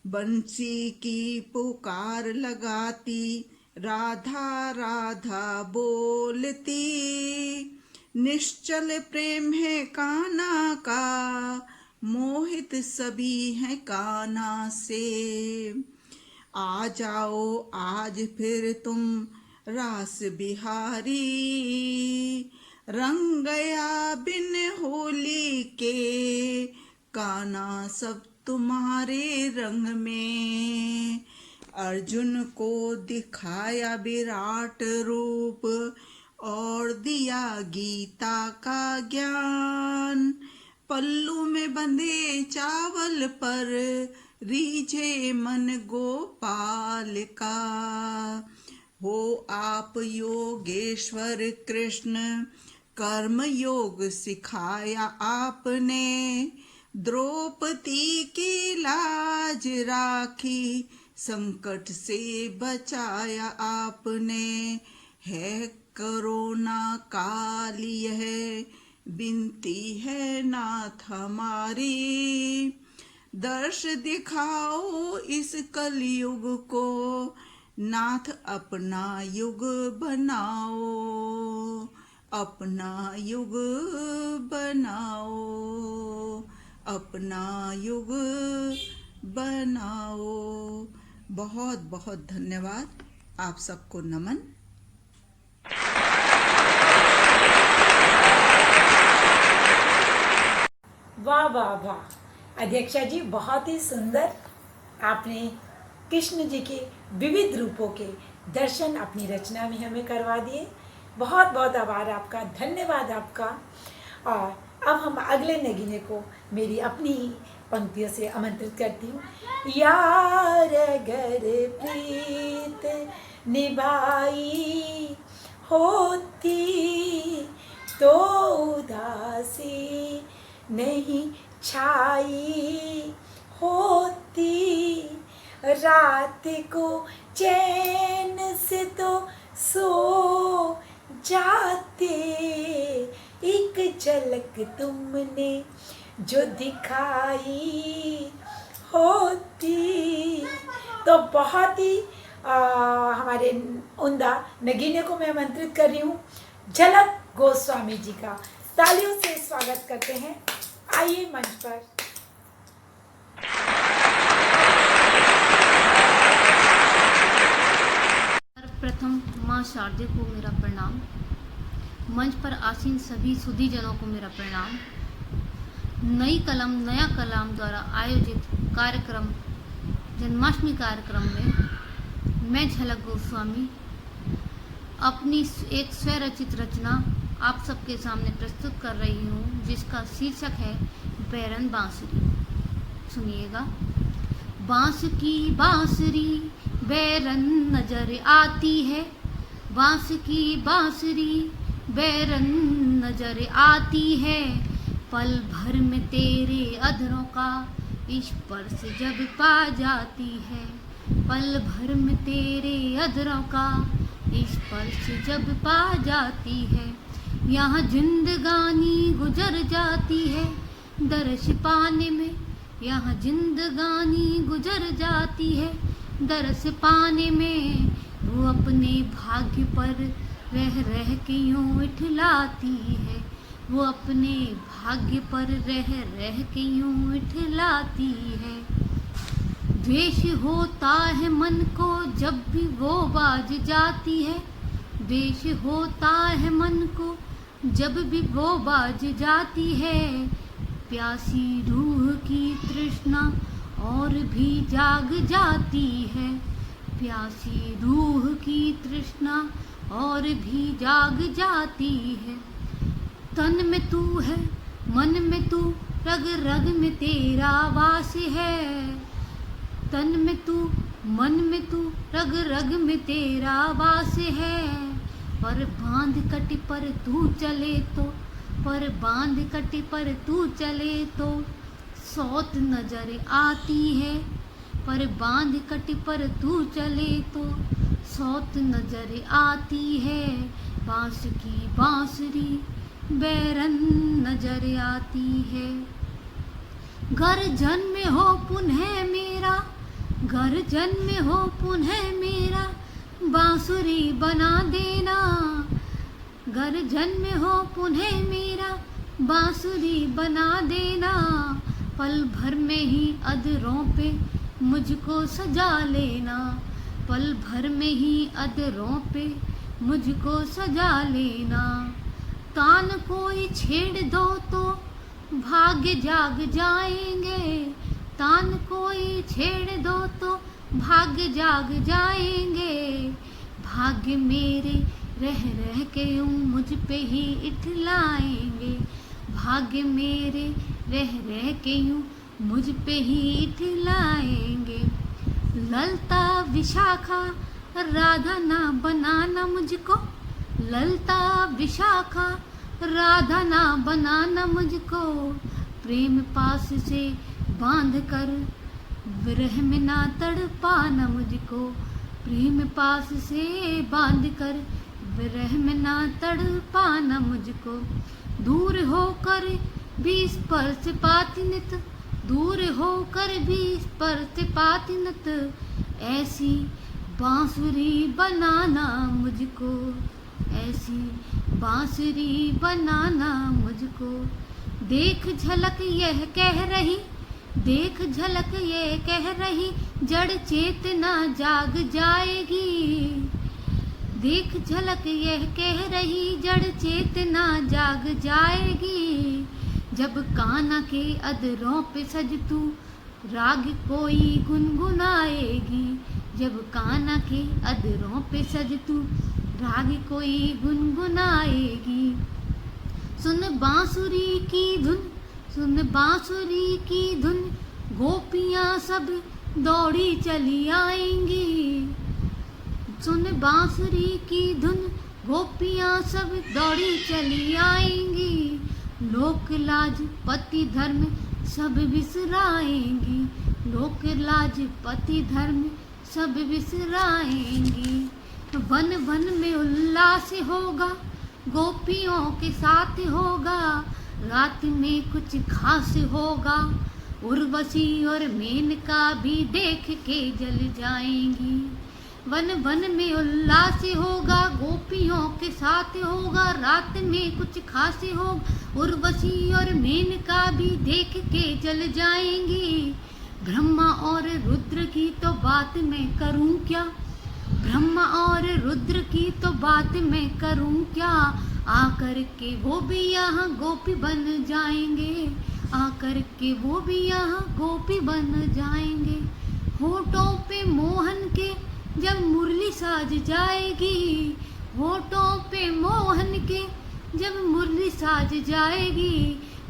बंसी की पुकार लगाती, राधा राधा बोलती। निश्चल प्रेम है कान्हा का, मोहित सभी हैं कान्हा से। आ जाओ आज फिर तुम रास बिहारी, रंग गया बिन होली के। कान्हा सब तुम्हारे रंग में। अर्जुन को दिखाया विराट रूप, और दिया गीता का ज्ञान। पल्लू में बंधे चावल पर, रीझे मन गोपाल का। हो आप योगेश्वर कृष्ण, कर्म योग सिखाया आपने। द्रौपदी की लाज राखी, संकट से बचाया आपने। है कोरोना काल यह, बिनती है नाथ हमारी। दर्श दिखाओ इस कलयुग को, नाथ अपना युग बनाओ, अपना युग बनाओ, अपना युग बनाओ। बहुत बहुत धन्यवाद। आप सबको नमन। वाह वाह वाह अध्यक्षा जी, बहुत ही सुंदर आपने कृष्ण जी के विविध रूपों के दर्शन अपनी रचना में हमें करवा दिए। बहुत बहुत आभार आपका, धन्यवाद आपका। और अब हम अगले नगीने को मेरी अपनी पंक्तियों से आमंत्रित करती हूँ। यार अगर प्रीत निभाई होती, तो उदासी नहीं छाई होती, रात को चैन से तो सो जाते, एक झलक तुमने जो दिखाई होती। तो बहुत ही हमारे उमदा नगीने को मैं आमंत्रित कर रही हूँ झलक गोस्वामी जी का। तालियों से स्वागत करते हैं। आइए मंच पर। सर्वप्रथम माँ शारदे को मेरा प्रणाम। मंच पर आसीन सभी सुधीजनों को मेरा प्रणाम। नई कलम नया कलाम द्वारा आयोजित कार्यक्रम जन्माष्टमी कार्यक्रम में मैं झलक गोस्वामी अपनी एक स्वरचित रचना आप सबके सामने प्रस्तुत कर रही हूँ, जिसका शीर्षक है बैरन बांसुरी। सुनिएगा। बांस की बांसुरी बैरन नजर आती है, बांस की बांसुरी बैरन नजर आती है, पल भर में तेरे अधरों का स्पर्श जब पा जाती है, पल भर में तेरे अधरों का स्पर्श जब पा जाती है, यहाँ जिंदगानी गुजर जाती है दर्श पाने में, यहाँ जिंदगानी गुजर जाती है दर्श पाने में, वो अपने भाग्य पर रह रह के यूं इठलाती है, वो अपने भाग्य पर रह रह के यूं इठलाती है। द्वेष होता है मन को जब भी वो बाज जाती है, द्वेष होता है मन को जब भी वो बाज जाती है, प्यासी रूह की तृष्णा और भी जाग जाती है, प्यासी रूह की तृष्णा और भी जाग जाती है। तन में तू है मन में तू रग रग में तेरा वास है, तन में तू मन में तू रग रग में तेरा वास है, पर बांध कटी पर तू चले तो, पर बांध कटी पर तू चले तो सौत नजर आती है, पर बांध कटी पर तू चले तो सौत नजर आती है, बांस की बांसुरी बैरन नजर आती है। घर जन्म हो पुनः मेरा, घर जन्म हो पुनः मेरा, बांसुरी बना देना, घर जन्म हो पुनः मेरा, बांसुरी बना देना, पल भर में ही अधरों पे मुझको सजा लेना, पल भर में ही अधरों पे मुझको सजा लेना, तान कोई छेड़ दो तो भाग्य जाग जाएंगे, तान कोई छेड़ दो तो भाग्य जाग जाएंगे, भाग्य मेरे रह रह के यूं मुझ पे ही इठलाएंगे, भाग्य मेरे रह रह के यूं मुझ पे ही इठलाएंगे। ललता विशाखा राधा ना बनाना मुझको, ललता विशाखा राधा ना बनाना मुझको, प्रेम पास से बांध कर विरह में ना तड़पाना मुझको, प्रेम पास से बांध कर विरह में ना तड़पाना मुझको, दूर होकर भी स्पर्श पाती नित, दूर होकर भी स्पर्श पाती नित, ऐसी बांसुरी बनाना मुझको, ऐसी बांसुरी बनाना मुझको। देख झलक यह कह रही, देख झलक ये कह रही, जड़ चेतना जाग जाएगी, देख झलक यह कह रही, जड़ चेतना जाग जाएगी, जब कान्हा के अधरों पे सज तू राग कोई गुनगुनाएगी, जब कान्हा के अधरों पे सज तू राग कोई गुनगुनाएगी। सुन बांसुरी की धुन, सुन बांसुरी की धुन, गोपियां सब दौड़ी चली आएंगी, सुन बांसुरी की धुन, गोपियाँ सब दौड़ी चली आएंगी, लोक लाज पति धर्म सब बिसराएंगी, लोक लाज पति धर्म सब बिसराएंगी। वन वन में उल्लास होगा, गोपियों के साथ होगा, रात में कुछ खास होगा, उर्वशी और मेनका भी देख के जल जाएंगी। वन वन में उल्लास होगा, गोपियों के साथ होगा, रात में कुछ खास होगा, उर्वशी और मेनका भी देख के जल जाएंगी। ब्रह्मा और रुद्र की तो बात मैं करूं क्या, ब्रह्मा और रुद्र की तो बात मैं करूं क्या, आकर के वो भी यहाँ गोपी बन जाएंगे, आकर के वो भी यहाँ गोपी बन जाएंगे। होठों पे मोहन के जब मुरली साज जाएगी, होठों पे मोहन के जब मुरली साज जाएगी,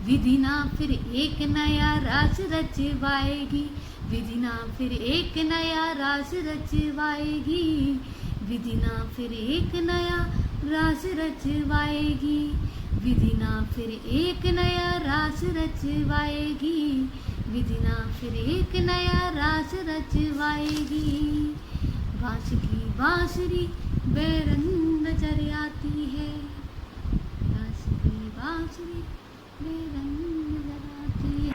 विधिना फिर एक नया रास रचवाएगी, विधिना फिर एक नया रास रचवाएगी, विधिना फिर एक नया रास रचवाएगी, विधिना फिर एक नया रास रचवाएगी, विधिना फिर एक नया रास रचवाएगी। बांस की बांसुरी बेरंग नजर आती है, बांस की बांसुरी बेरंग नजर आती है।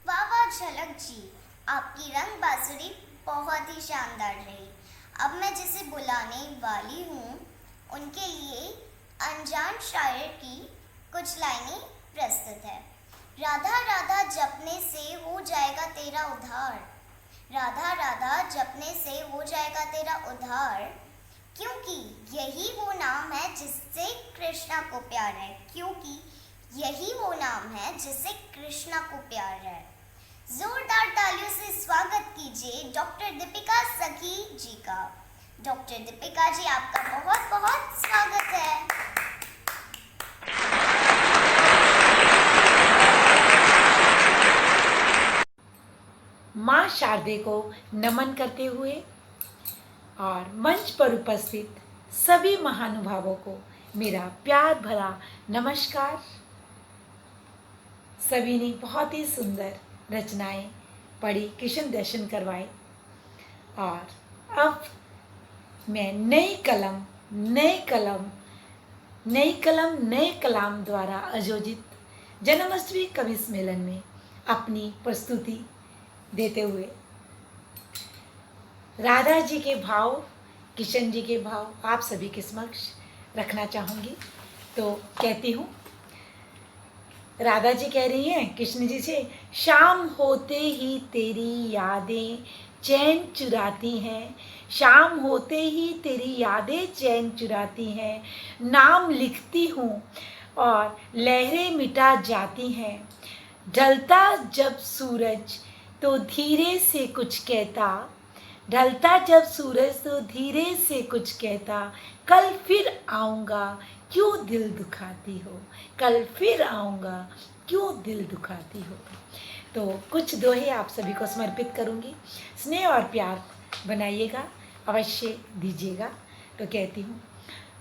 वाह वाह झलक जी, आपकी रंग बांसुरी बहुत ही शानदार रही। अब मैं जिसे बुलाने वाली हूँ उनके लिए अनजान शायर की कुछ लाइनें प्रस्तुत है। राधा राधा जपने से हो जाएगा तेरा उद्धार, राधा राधा जपने से हो जाएगा तेरा उद्धार, क्योंकि यही वो नाम है जिससे कृष्णा को प्यार है, क्योंकि यही वो नाम है जिससे कृष्णा को प्यार है। जोरदार तालियों से स्वागत कीजिए डॉक्टर दीपिका सखी जी का। डॉक्टर दीपिका जी, आपका बहुत बहुत स्वागत है। माँ शारदे को नमन करते हुए और मंच पर उपस्थित सभी महानुभावों को मेरा प्यार भरा नमस्कार। सभी ने बहुत ही सुंदर रचनाएं पढ़ी, कृष्ण दर्शन करवाए, और अब मैं नई कलम नए कलाम द्वारा आयोजित जन्माष्टमी कवि सम्मेलन में अपनी प्रस्तुति देते हुए राधा जी के भाव, किशन जी के भाव आप सभी के समक्ष रखना चाहूँगी। तो कहती हूँ, राधा जी कह रही हैं कृष्ण जी से, शाम होते ही तेरी यादें चैन चुराती हैं, शाम होते ही तेरी यादें चैन चुराती हैं, नाम लिखती हूँ और लहरें मिटा जाती हैं, ढलता जब सूरज तो धीरे से कुछ कहता, ढलता जब सूरज तो धीरे से कुछ कहता, कल फिर आऊँगा क्यों दिल दुखाती हो, कल फिर आऊँगा क्यों दिल दुखाती हो। तो कुछ दोहे आप सभी को समर्पित करूँगी, स्नेह और प्यार बनाइएगा, अवश्य दीजिएगा। तो कहती हूँ,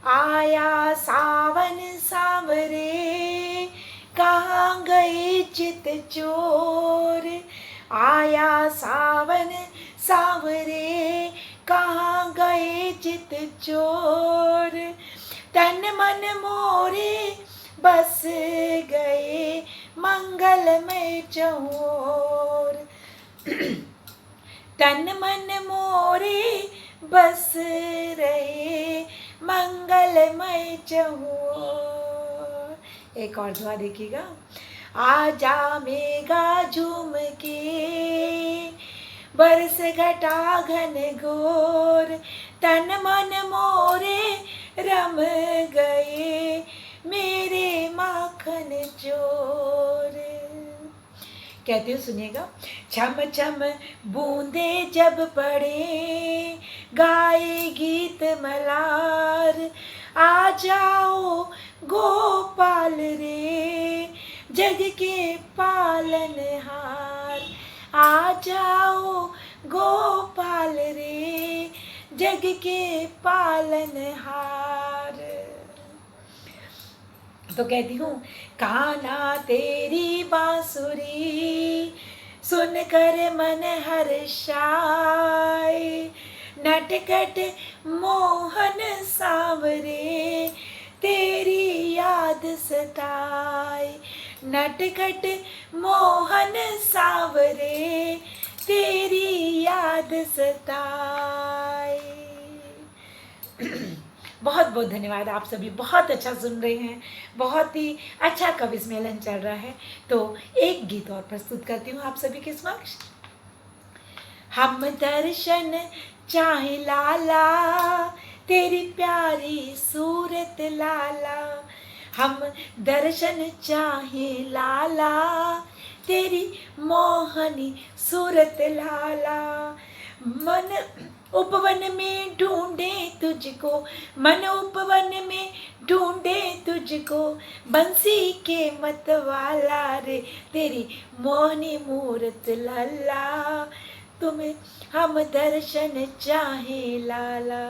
आया सावन सांवरे कहाँ गए चित चोर, आया सावन सांवरे कहाँ गए चित चोर, तन मन मोरे बस गए मंगलमय चहोर, तन मन मोरे बस रहे मंगलमय चहोर। एक और दुआ देखिएगा, आजा मेघा झूम के बरस घटा घन घोर, तन मन मोरे रम गए मेरे माखन चोर। कहते हो, सुनिएगा, छम छम बूंदे जब पड़े गाए गीत मलार, आ जाओ गोपाल रे जग के पालनहार, आ जाओ गोपाल रे जग के पालनहार। तो कहती हूँ कान्हा तेरी बांसुरी सुनकर मन हर्षाए, नटखट मोहन सांवरे तेरी याद सताए, नटखट मोहन सांवरे तेरी याद सताए। बहुत बहुत धन्यवाद। आप सभी बहुत अच्छा सुन रहे हैं, बहुत ही अच्छा कवि सम्मेलन चल रहा है। तो एक गीत और प्रस्तुत करती हूँ आप सभी के समक्ष। हम दर्शन चाहे लाला तेरी प्यारी सूरत लाला, हम दर्शन चाहे लाला तेरी मोहनी सूरत लाला। मन उपवन में ढूंढे तुझको, मन उपवन में ढूंढे तुझको, बंसी के मतवाला रे तेरी मोहनी मूरत लाला, तुम्हें हम दर्शन चाहे लाला।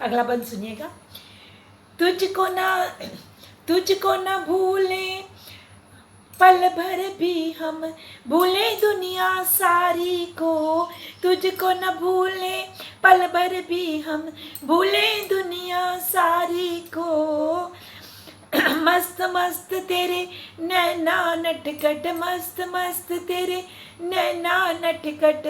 अगला बंद सुनिएगा। तुझको ना भूले पल भर भी हम, भूले दुनिया सारी को, तुझको न भूले पल भर भी हम, भूले दुनिया सारी को। मस्त मस्त तेरे नैना नटखट, मस्त मस्त तेरे नैना नटखट,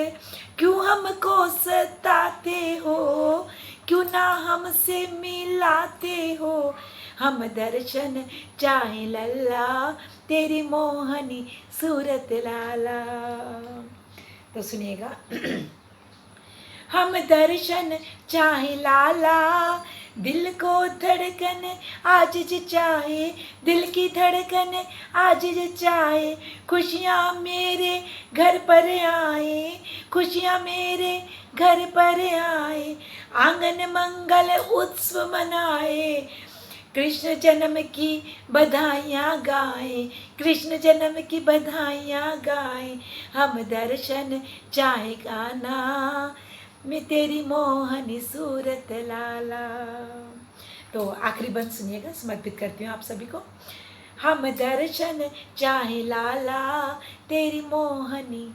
क्यों हमको सताते हो, क्यों ना हमसे मिलाते हो। हम दर्शन चाहे लल्ला तेरी मोहनी सूरत लाला। तो सुनिएगा। हम दर्शन चाहे लाला, दिल को धड़कन आज जो चाहे, दिल की धड़कन आज जो चाहे, खुशियाँ मेरे घर पर आए, खुशियाँ मेरे घर पर आए, आंगन मंगल उत्सव मनाए, कृष्ण जन्म की बधाइयाँ गाए, कृष्ण जन्म की बधाइयाँ गाए। हम दर्शन चाहे कान्हा में तेरी मोहनी सूरत लाला। तो आखिरी बंद सुनिएगा, समर्पित करती हूँ आप सभी को। हम दर्शन चाहे लाला तेरी मोहनी,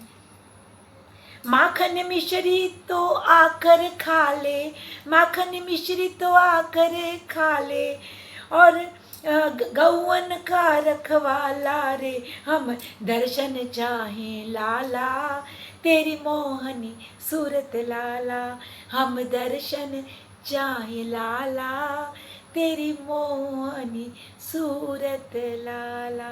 माखन मिश्री तो आकर खा ले, माखन मिश्री तो आकर खा ले, और गौवन का रखवाला रे। हम दर्शन चाहे लाला तेरी मोहनी सूरत लाला, हम दर्शन चाहे लाला तेरी मोहनी सूरत लाला।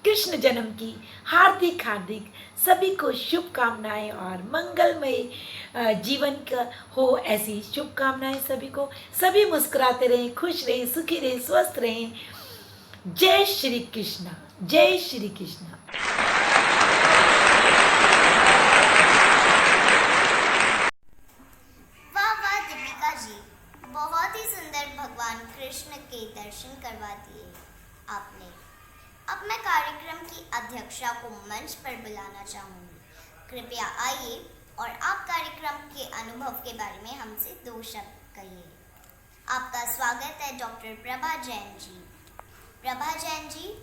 कृष्ण जन्म की हार्दिक हार्दिक सभी को शुभकामनाएं और मंगलमय जीवन का हो, ऐसी शुभकामनाएं सभी को। सभी मुस्कुराते रहें, खुश रहें, सुखी रहें, स्वस्थ रहें। जय श्री कृष्ण, जय श्री कृष्ण। वाह वाह दीपिका जी, बहुत ही सुंदर भगवान कृष्ण के दर्शन करवा दिए आपने। अब मैं कार्यक्रम की अध्यक्षा को मंच पर बुलाना चाहूँगी। कृपया आइए और आप कार्यक्रम के अनुभव के बारे में हमसे 2 शब्द कहिए। आपका स्वागत है डॉक्टर प्रभा जैन जी। प्रभा जैन जी,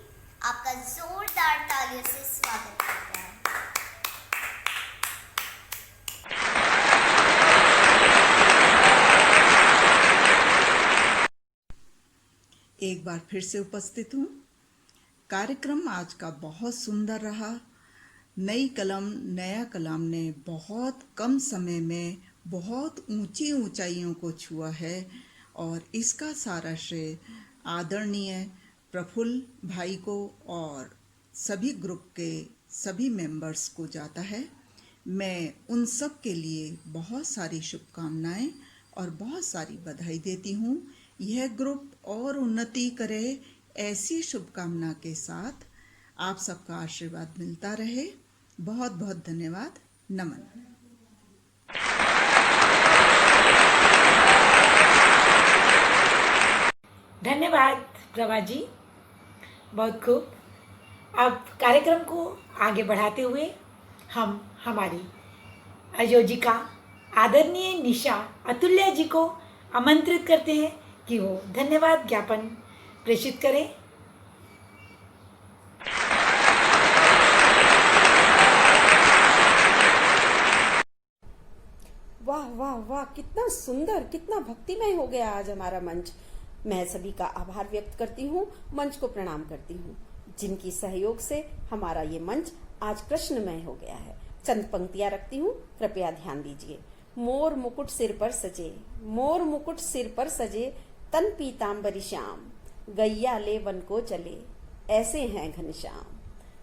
आपका जोरदार तालियों से स्वागत करते हैं। एक बार फिर से उपस्थित हूँ। कार्यक्रम आज का बहुत सुंदर रहा। नई कलम नया कलाम ने बहुत कम समय में बहुत ऊंची ऊंचाइयों को छुआ है और इसका सारा श्रेय आदरणीय प्रफुल्ल भाई को और सभी ग्रुप के सभी मेंबर्स को जाता है। मैं उन सब के लिए बहुत सारी शुभकामनाएं और बहुत सारी बधाई देती हूँ। यह ग्रुप और उन्नति करे, ऐसी शुभकामना के साथ आप सबका आशीर्वाद मिलता रहे। बहुत बहुत धन्यवाद। नमन। धन्यवाद प्रभा जी, बहुत खूब। अब कार्यक्रम को आगे बढ़ाते हुए हम हमारी आयोजिका आदरणीय निशा अतुल्य जी को आमंत्रित करते हैं कि वो धन्यवाद ज्ञापन प्रेषित करें। वाह वाह वाह, कितना सुंदर, कितना भक्तिमय हो गया आज हमारा मंच। मैं सभी का आभार व्यक्त करती हूँ, मंच को प्रणाम करती हूँ, जिनकी सहयोग से हमारा ये मंच आज कृष्णमय हो गया है। चंद पंक्तियां रखती हूँ, कृपया ध्यान दीजिए। मोर मुकुट सिर पर सजे, मोर मुकुट सिर पर सजे, तन पीताम्बरी श्याम, गैया ले वन को चले, ऐसे हैं घनश्याम,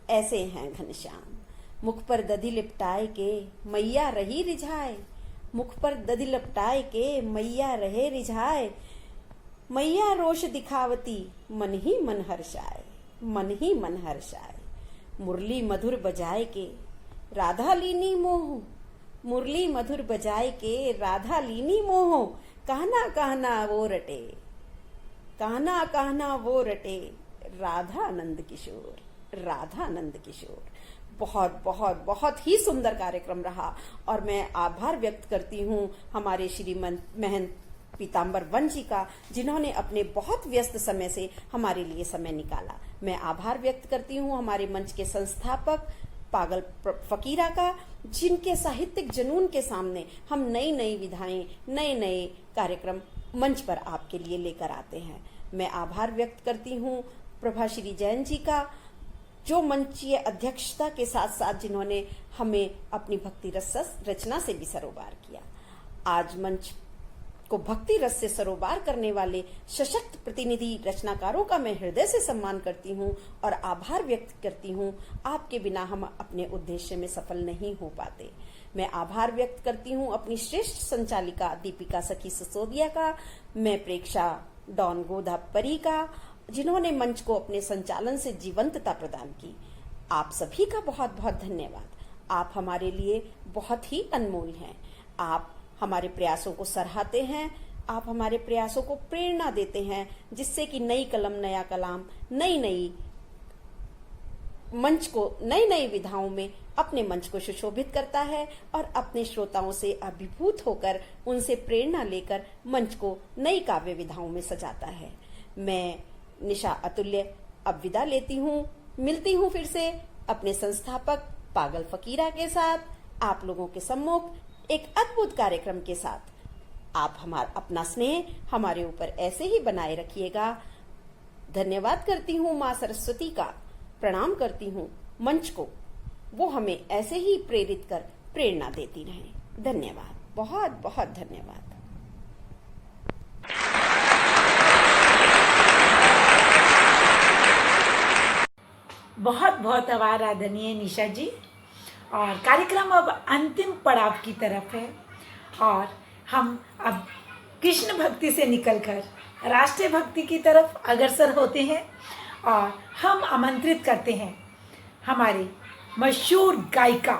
ऐसे हैं घनश्याम। मुख पर दधि लिपटाए के मैया रही रिझाए, मुख पर दधि लपटाए के मैया रहे रिझाए, मैया रोष दिखावती मन ही मन हर्षाए, मन ही मन हर्षाए। मुरली मधुर बजाए के राधा लीनी मोह, मुरली मधुर बजाए के राधा लीनी मोह, कहना कहना वो रटे, कहना कहना वो रटे, राधा आनंद किशोर, राधा आनंद किशोर। बहुत बहुत बहुत ही सुंदर कार्यक्रम रहा और मैं आभार व्यक्त करती हूँ हमारे श्रीमंत महंत पीताम्बर वन जी का, जिन्होंने अपने बहुत व्यस्त समय से हमारे लिए समय निकाला। मैं आभार व्यक्त करती हूँ हमारे मंच के संस्थापक पागल फकीरा का, जिनके साहित्यिक जुनून के सामने हम नई नई विधाएं, नए नए कार्यक्रम मंच पर आपके लिए लेकर आते हैं। मैं आभार व्यक्त करती हूँ प्रभाश्री जैन जी का, जो मंचीय अध्यक्षता के साथ साथ जिन्होंने हमें अपनी भक्ति रस रचना से भी सरोबार किया। आज मंच को भक्ति रस से सरोबार करने वाले सशक्त प्रतिनिधि रचनाकारों का मैं हृदय से सम्मान करती हूँ और आभार व्यक्त करती हूँ। आपके बिना हम अपने उद्देश्य में सफल नहीं हो पाते। मैं आभार व्यक्त करती हूँ अपनी श्रेष्ठ संचालिका दीपिका सखी सिसोदिया का, मैं प्रेक्षा डॉन गोधा परी का, जिन्होंने मंच को अपने संचालन से जीवंतता प्रदान की। आप सभी का बहुत बहुत धन्यवाद। आप हमारे लिए बहुत ही अनमोल हैं। आप हमारे प्रयासों को सराहते हैं, आप हमारे प्रयासों को प्रेरणा देते हैं, जिससे कि नई कलम नया कलाम नई नई मंच को नई नई विधाओं में अपने मंच को सुशोभित करता है और अपने श्रोताओं से अभिभूत होकर उनसे प्रेरणा लेकर मंच को नई काव्य विधाओं में सजाता है। मैं निशा अतुल्य अब विदा लेती हूँ। मिलती हूँ फिर से अपने संस्थापक पागल फकीरा के साथ आप लोगों के सम्मुख एक अद्भुत कार्यक्रम के साथ। आप हमारा अपना स्नेह हमारे ऊपर ऐसे ही बनाए रखिएगा। धन्यवाद करती हूँ माँ सरस्वती का, प्रणाम करती हूँ मंच को, वो हमें ऐसे ही प्रेरित कर प्रेरणा देती रहे। धन्यवाद, बहुत बहुत धन्यवाद। बहुत बहुत आभार आदरणीय निशा जी। और कार्यक्रम अब अंतिम पड़ाव की तरफ है और हम अब कृष्ण भक्ति से निकलकर राष्ट्रीय भक्ति की तरफ अग्रसर होते हैं और हम आमंत्रित करते हैं हमारी मशहूर गायिका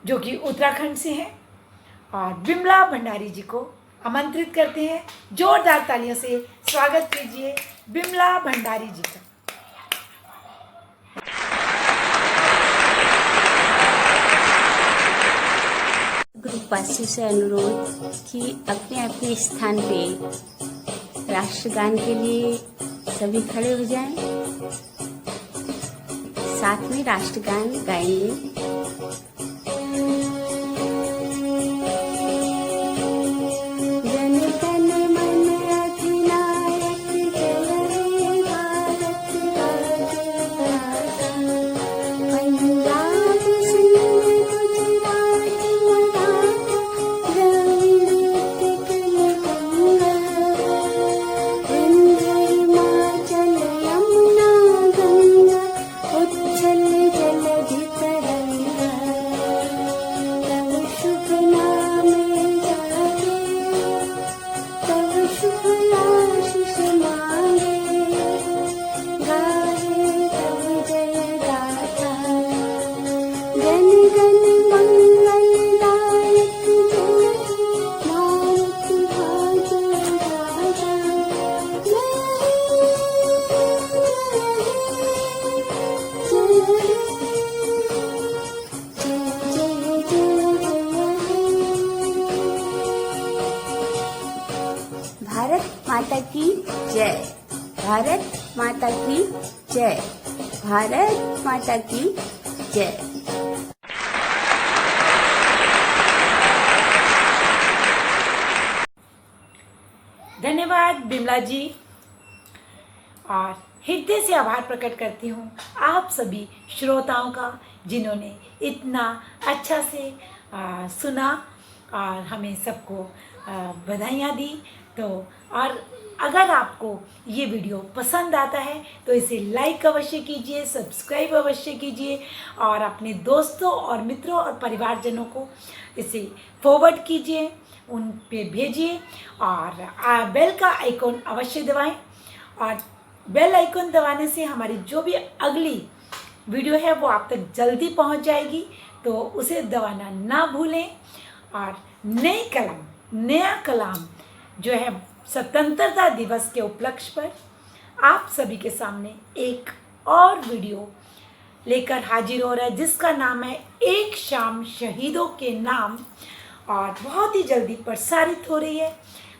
जो कि उत्तराखंड से हैं और बिमला भंडारी जी को आमंत्रित करते हैं। जोरदार तालियों से स्वागत कीजिए बिमला भंडारी जी का। ग्रुपवासियों से अनुरोध कि अपने अपने स्थान पे राष्ट्रगान के लिए सभी खड़े हो जाएं, साथ में राष्ट्रगान गाएंगे। माता की जय। भारत माता की जय। धन्यवाद बिमला जी, और हृदय से आभार प्रकट करती हूँ आप सभी श्रोताओं का जिन्होंने इतना अच्छा से सुना और हमें सबको बधाइयाँ दी। तो और अगर आपको ये वीडियो पसंद आता है तो इसे लाइक अवश्य कीजिए, सब्सक्राइब अवश्य कीजिए और अपने दोस्तों और मित्रों और परिवारजनों को इसे फॉरवर्ड कीजिए, उन पे भेजिए और बेल का आइकॉन अवश्य दबाएं। और बेल आइकॉन दबाने से हमारी जो भी अगली वीडियो है वो आप तक जल्दी पहुंच जाएगी, तो उसे दबाना ना भूलें। और नया कलाम जो है स्वतंत्रता दिवस के उपलक्ष्य पर आप सभी के सामने एक और वीडियो लेकर हाजिर हो रहा है, जिसका नाम है एक शाम शहीदों के नाम, और बहुत ही जल्दी प्रसारित हो रही है।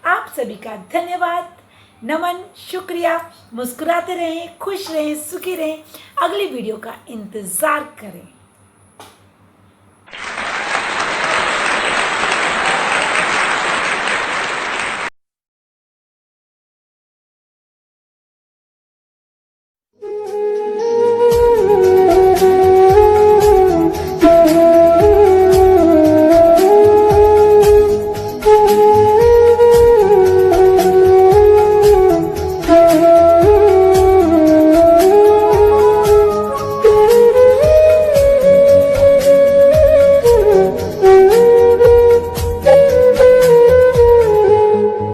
आप सभी का धन्यवाद, नमन, शुक्रिया। मुस्कुराते रहें, खुश रहें, सुखी रहें। अगली वीडियो का इंतज़ार करें।